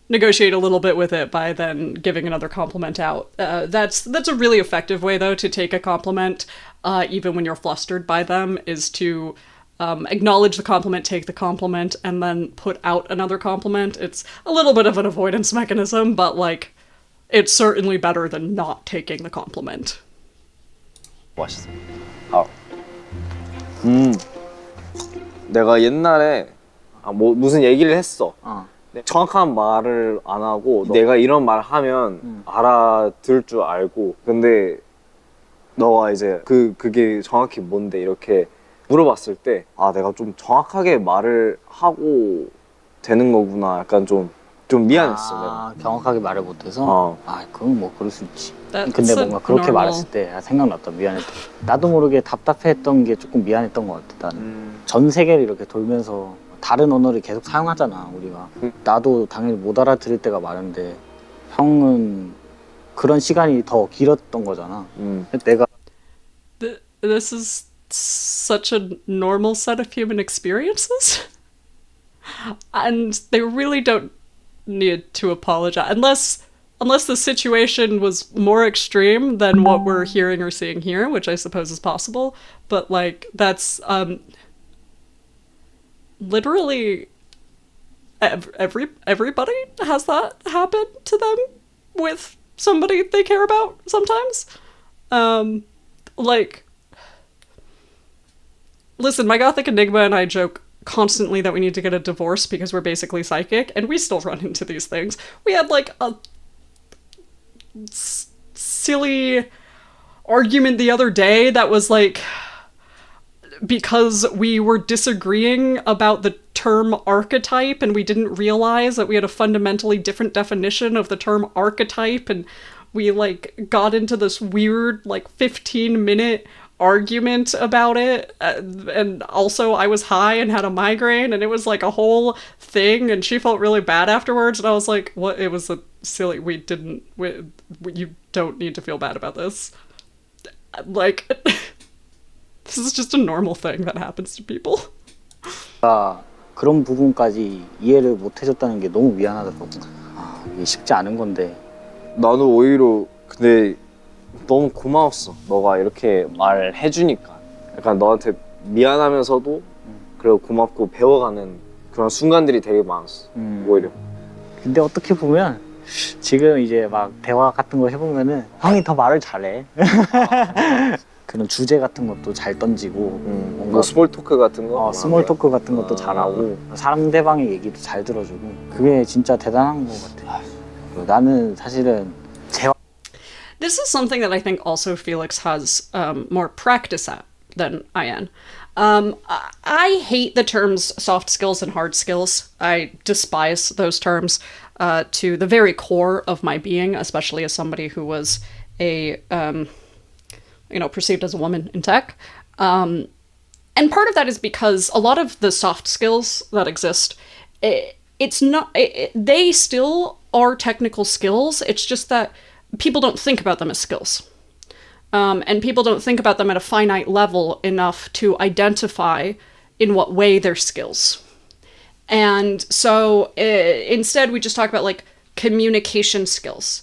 negotiate a little bit with it by then giving another compliment out. That's a really effective way, though, to take a compliment, even when you're flustered by them, is to acknowledge the compliment, take the compliment, and then put out another compliment. It's a little bit of an avoidance mechanism, but, like, it's certainly better than not taking the compliment.
맛있어. 아. 내가 옛날에 무슨 얘기를 했어. 정확한 말을 안 하고 내가 이런 말을 하면 알아들 줄 알고 근데 너가 이제 그게 정확히 뭔데 이렇게 물어봤을 때 아 내가 좀 정확하게 말을 하고 되는 거구나 약간 좀 미안했어 내가.
정확하게 말을 못해서? 그건 뭐 그럴 수 있지. 근데 뭔가 그렇게
normal.
말했을 때 생각났다. 미안했다. 나도 모르게 답답했던 게 조금 미안했던 것 같아. 나는 전 세계를 이렇게 돌면서 다른 언어를 계속 사용하잖아 우리가. 나도 당연히 못 알아들을 때가 많은데 형은 그런 시간이 더 길었던 거잖아. 내가
This is such a normal set of human experiences. And they really don't need to apologize unless the situation was more extreme than what we're hearing or seeing here, which I suppose is possible. But like that's literally everybody has that happen to them with somebody they care about sometimes. Like, listen, my Gothic Enigma and I joke constantly that we need to get a divorce because we're basically psychic, and we still run into these things. We had like a silly argument the other day that was like because we were disagreeing about the term archetype and we didn't realize that we had a fundamentally different definition of the term archetype, and we like got into this weird like 15-minute argument about it, and also I was high and had a migraine, and it was like a whole thing, and she felt really bad afterwards, and I was like, what? It was a silly, you don't need to feel bad about this. Like, this is just a normal thing that happens to people.
그런 부분까지 이해를 못 해줬다는 게 너무 미안하더라고. 이게 쉽지 않은 건데.
나도 오히려 근데 너무 고마웠어. 너가 이렇게 말을 해주니까. 약간 너한테 미안하면서도 그리고 고맙고 배워가는 그런 순간들이 되게 많았어. 오히려.
근데 어떻게 보면 지금 이제 막 대화 같은 거 해보면은 형이 더 말을 잘해. 그런 주제 같은 것도 잘 던지고 뭔가
뭐 스몰 토크 같은 거?
스몰 토크 같은 것도 잘하고 상대방의 얘기도 잘 들어주고 그게 진짜 대단한 것 같아. 나는 사실은
This is something that I think also Felix has more practice at than IN. I hate the terms soft skills and hard skills. I despise those terms to the very core of my being, especially as somebody who was perceived as a woman in tech. And part of that is because a lot of the soft skills that exist, they still are technical skills. It's just that people don't think about them as skills. And people don't think about them at a finite level enough to identify in what way they're skills. And so instead we just talk about like communication skills.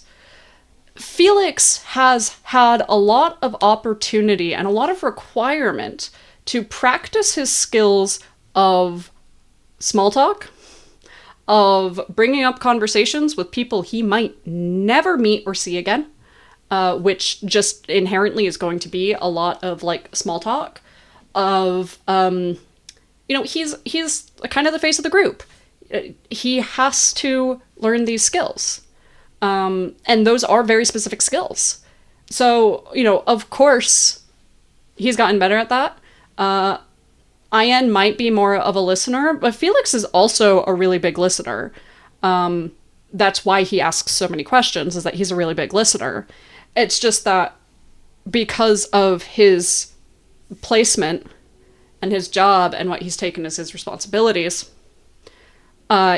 Felix has had a lot of opportunity and a lot of requirement to practice his skills of small talk, of bringing up conversations with people he might never meet or see again, which just inherently is going to be a lot of like small talk, of, he's kind of the face of the group. He has to learn these skills. And those are very specific skills. So, you know, of course, he's gotten better at that. IN might be more of a listener, but Felix is also a really big listener. That's why he asks so many questions, is that he's a really big listener. It's just that because of his placement and his job and what he's taken as his responsibilities,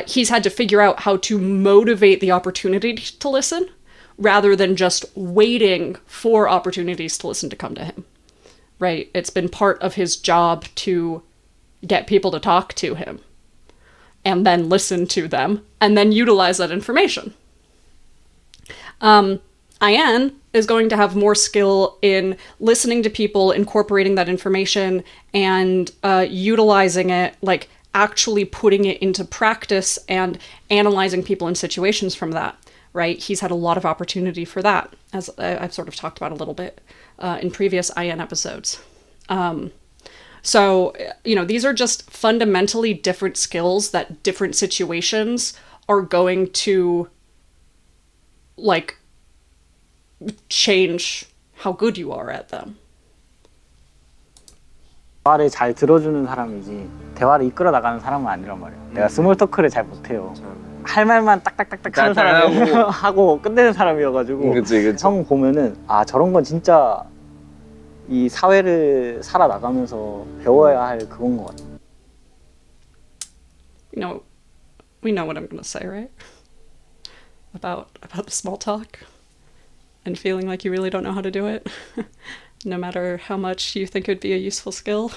he's had to figure out how to motivate the opportunity to listen rather than just waiting for opportunities to listen to come to him, right? It's been part of his job to get people to talk to him and then listen to them and then utilize that information. IN is going to have more skill in listening to people, incorporating that information, and utilizing it, like actually putting it into practice and analyzing people and situations from that, right? He's had a lot of opportunity for that, as I've sort of talked about a little bit in previous IN episodes. So, you know, these are just fundamentally different skills that different situations are going to, like, change how good you are at them.
대화를 잘 들어주는 사람이지 대화를 이끌어 나가는 사람은 아니란 말이야. 내가 스몰 토크를 잘 못해요. 할 말만 딱딱딱딱 하는 사람이 하고 끝내는 사람이어가지고
그치.
형 보면은 아 저런 건 진짜 이 사회를 살아나가면서 배워야 할 그건 것 같아.
You know, we know what I'm gonna say, right? About the small talk and feeling like you really don't know how to do it, no matter how much you think it would be a useful skill,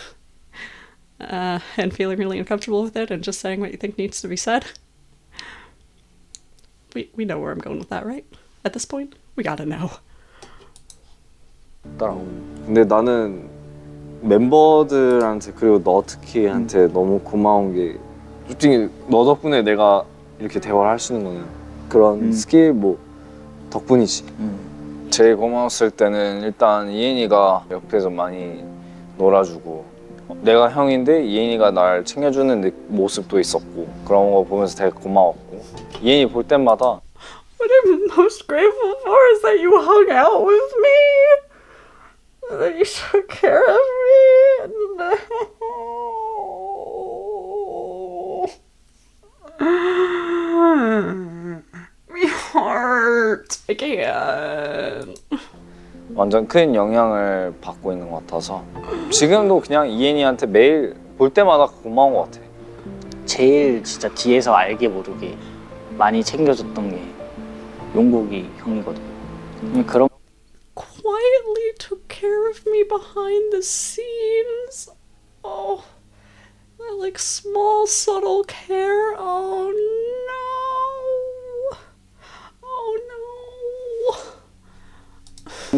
and feeling really uncomfortable with it and just saying what you think needs to be said. We know where I'm going with that, right? At this point, we gotta know.
근데 나는 멤버들한테 그리고 너 특히한테 너무 고마운 게 솔직히 너 덕분에 내가 이렇게 대화를 할 수 있는 거는 그런 스킬 뭐 덕분이지. 제일 고마웠을 때는 일단 이엔이가 옆에서 많이 놀아주고 내가 형인데 이엔이가 날 챙겨주는 모습도 있었고 그런 거 보면서 되게 고마웠고 이엔이 볼 때마다
What I'm most grateful for is that you hung out with me, that you took care of me, and my heart. I can't.
완전 큰 영향을 받고 있는 것 같아서 지금도 그냥 이엔이한테 매일 볼 때마다 고마운 것 같아.
제일 진짜 뒤에서 알게 모르게 많이 챙겨줬던 게 용복이 형이거든. 그런
Quietly took care of me behind the scenes. Oh, that like small subtle care. Oh no. Oh no.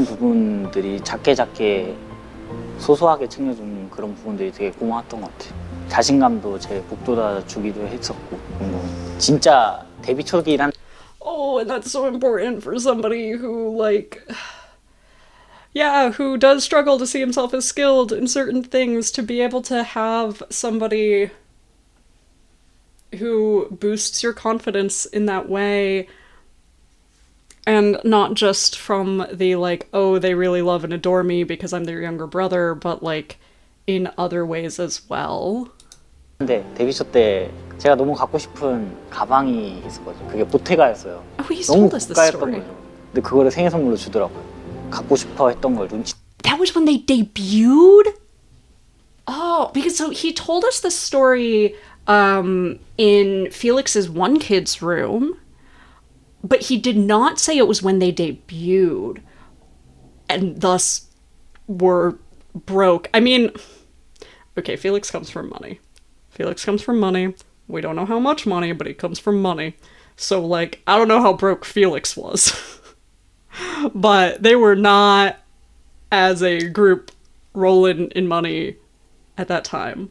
부분들이 작게 소소하게 챙겨주는 그런 부분들이 되게 고마웠던 것 같아. 자신감도 제 북돋아 주기도 했었고 진짜 데뷔 초기란
Oh, and that's so important for somebody who, like, yeah, who does struggle to see himself as skilled in certain things, to be able to have somebody who boosts your confidence in that way, and not just from the, like, oh, they really love and adore me because I'm their younger brother, but, like, in other ways as well.
근데 데뷔쇼 때 제가 너무 갖고 싶은 가방이 있었거든요. 그게 보테가였어요.
Oh, he's
너무
told us this
고가였던
story.
거죠. 근데 그거를 생일 선물로 주더라고요. 갖고 싶어 했던 걸 눈치.
That was when they debuted? Oh, because so he told us this story in Felix's one kid's room, but he did not say it was when they debuted and thus were broke. I mean, okay, Felix comes from money. Felix comes from money. We don't know how much money, but he comes from money. So, like, I don't know how broke Felix was. But they were not, as a group, rolling in money at that time.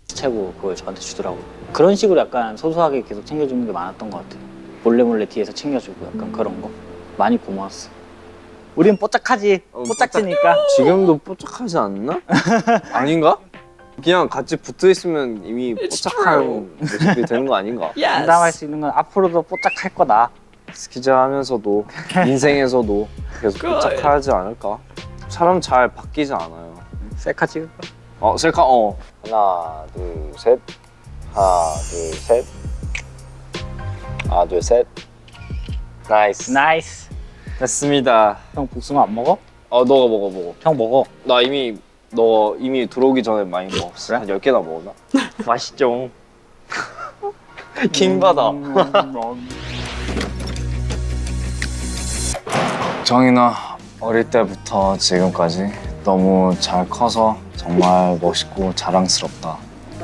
채고 그걸 저한테 주더라고요. 그런 식으로 약간 소소하게 계속 챙겨주는 게 많았던 것 같아요. 몰래 뒤에서 챙겨주고 약간 그런 거 많이 고마웠어. 우린 뽀짝하지. 뽀짝지니까.
지금도 뽀짝하지 않나? 아닌가? 그냥 같이 붙어 있으면 이미
It's
뽀짝한
true.
모습이 되는 거 아닌가?
Yes.
장담할 수 있는 건 앞으로도 뽀짝할 거다.
스키즈 하면서도 인생에서도 계속
Good.
포착하지 않을까? 사람 잘 바뀌지 않아요.
셀카 찍을까?
셀카 하나 둘 셋 하나 둘 셋 하나 둘 셋 나이스
나이스.
됐습니다.
형 복숭아 안 먹어?
너가 먹어.
형 먹어.
나 이미 들어오기 전에 많이 먹었어.
그래?
한 10개나 먹었나? 맛있죠. 킹받아. 정인아, 어릴 때부터 지금까지 너무 잘 커서 정말 멋있고 자랑스럽다.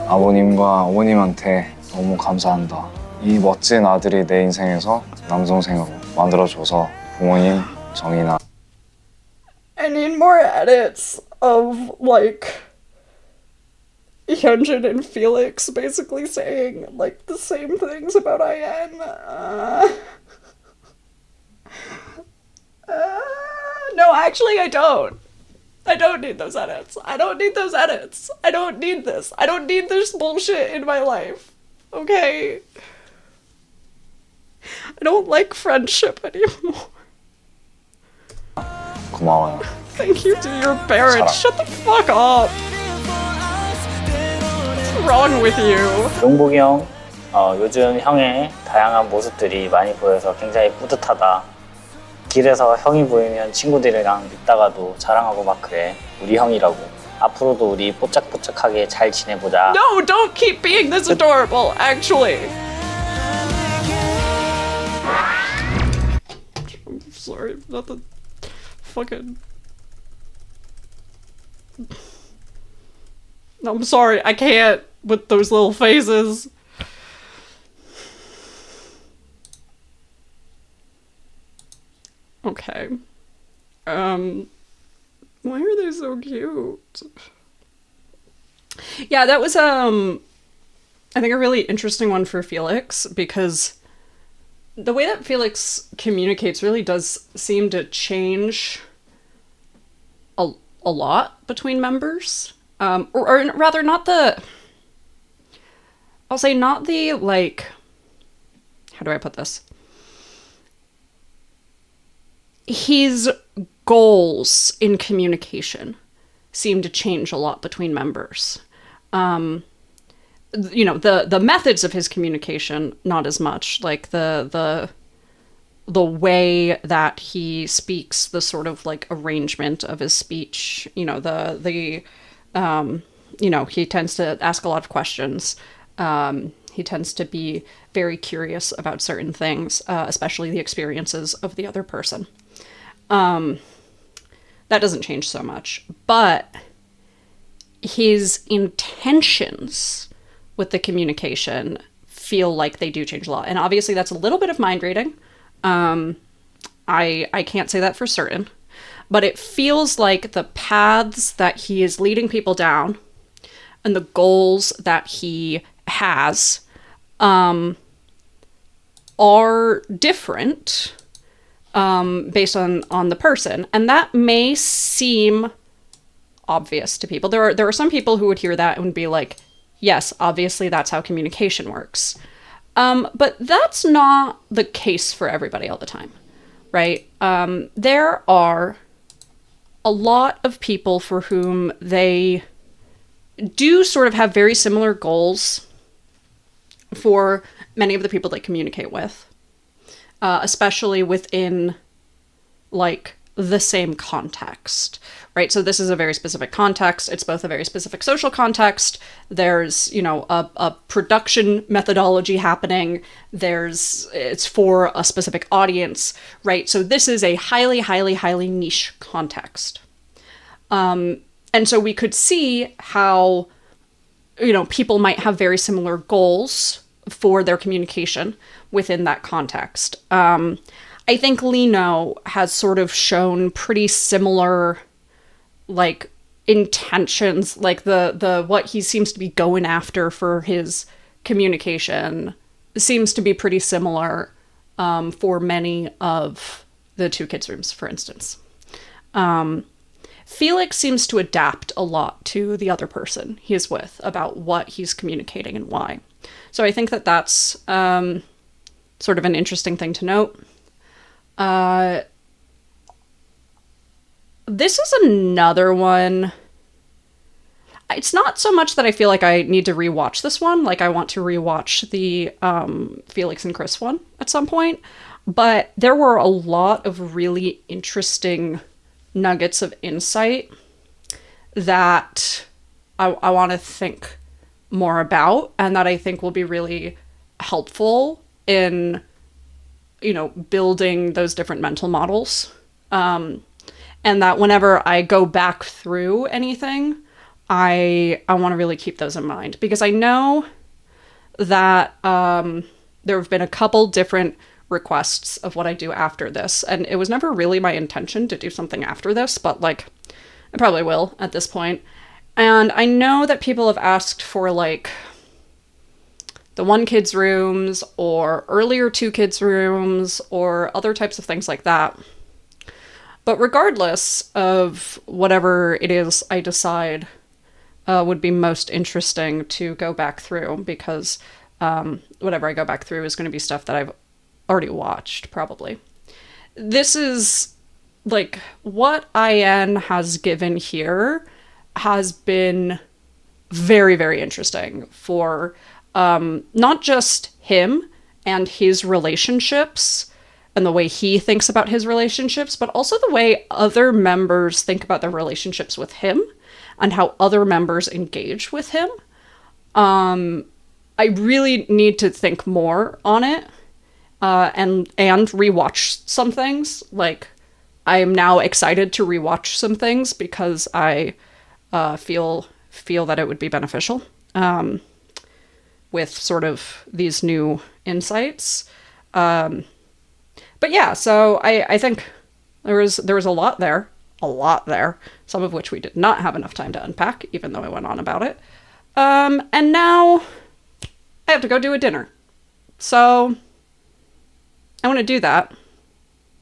아버님과 어머님한테 너무 감사한다. 이 멋진 아들이 내 인생에서 남동생으로 만들어줘서 부모님, 정인아.
I need more edits of like Jeongin and Felix basically saying like the same things about IN. No, actually, I don't. I don't need those edits. I don't need those edits. I don't need this. I don't need this bullshit in my life. Okay? I don't like friendship anymore.
고마워요.
Thank you to your parents. Shut the fuck up. What's wrong with you?
용복이 형, 요즘 형의 다양한 모습들이 많이 보여서 굉장히 뿌듯하다. 길에서 형이 보이면 친구들이랑 있다가도 자랑하고 막 그래. 우리 형이라고. 앞으로도 우리 뽀짝뽀짝하게 잘 지내보자.
No, don't keep being this adorable, actually. I'm sorry, not the fucking... I'm sorry, I can't with those little faces. Okay. Why are they so cute? Yeah, that was I think a really interesting one for Felix, because the way that Felix communicates really does seem to change a lot between members. Or rather not the, I'll say not the, like, how do I put this? His goals in communication seem to change a lot between members. You know, the methods of his communication, not as much. Like the way that he speaks, the sort of like arrangement of his speech. You know, you know, he tends to ask a lot of questions. He tends to be very curious about certain things, especially the experiences of the other person. That doesn't change so much, but his intentions with the communication feel like they do change a lot. And obviously that's a little bit of mind reading. I can't say that for certain, but it feels like the paths that he is leading people down and the goals that he has are different based on the person. And that may seem obvious to people. There are some people who would hear that and would be like, yes, obviously that's how communication works. But that's not the case for everybody all the time, right? There are a lot of people for whom they do sort of have very similar goals for many of the people they communicate with, especially within like the same context, right? So this is a very specific context. It's both a very specific social context. There's, you know, a production methodology happening. It's for a specific audience, right? So this is a highly, highly, highly niche context. And so we could see how, you know, people might have very similar goals for their communication within that context. I think Lino has sort of shown pretty similar, like, intentions, like the what he seems to be going after for his communication seems to be pretty similar for many of the two kids' rooms, for instance. Felix seems to adapt a lot to the other person he is with about what he's communicating and why. So I think that that's sort of an interesting thing to note. This is another one. It's not so much that I feel like I need to rewatch this one. Like, I want to rewatch the Felix and Chris one at some point. But there were a lot of really interesting nuggets of insight that I want to think more about, and that I think will be really helpful in, building those different mental models. And that whenever I go back through anything, I want to really keep those in mind, because I know that there have been a couple different requests of what I do after this, and it was never really my intention to do something after this, but like, I probably will at this point. And I know that people have asked for like the one kid's rooms or earlier two kids' rooms or other types of things like that. But regardless of whatever it is I decide would be most interesting to go back through, because whatever I go back through is going to be stuff that I've already watched, probably. This is, like, what IN has given here has been very, very interesting for not just him and his relationships and the way he thinks about his relationships, but also the way other members think about their relationships with him and how other members engage with him. I really need to think more on it and rewatch some things. Like, I am now excited to rewatch some things because I feel that it would be beneficial with sort of these new insights. But yeah, so I think there was a lot there, some of which we did not have enough time to unpack, even though I went on about it. And now I have to go do a dinner. So I want to do that.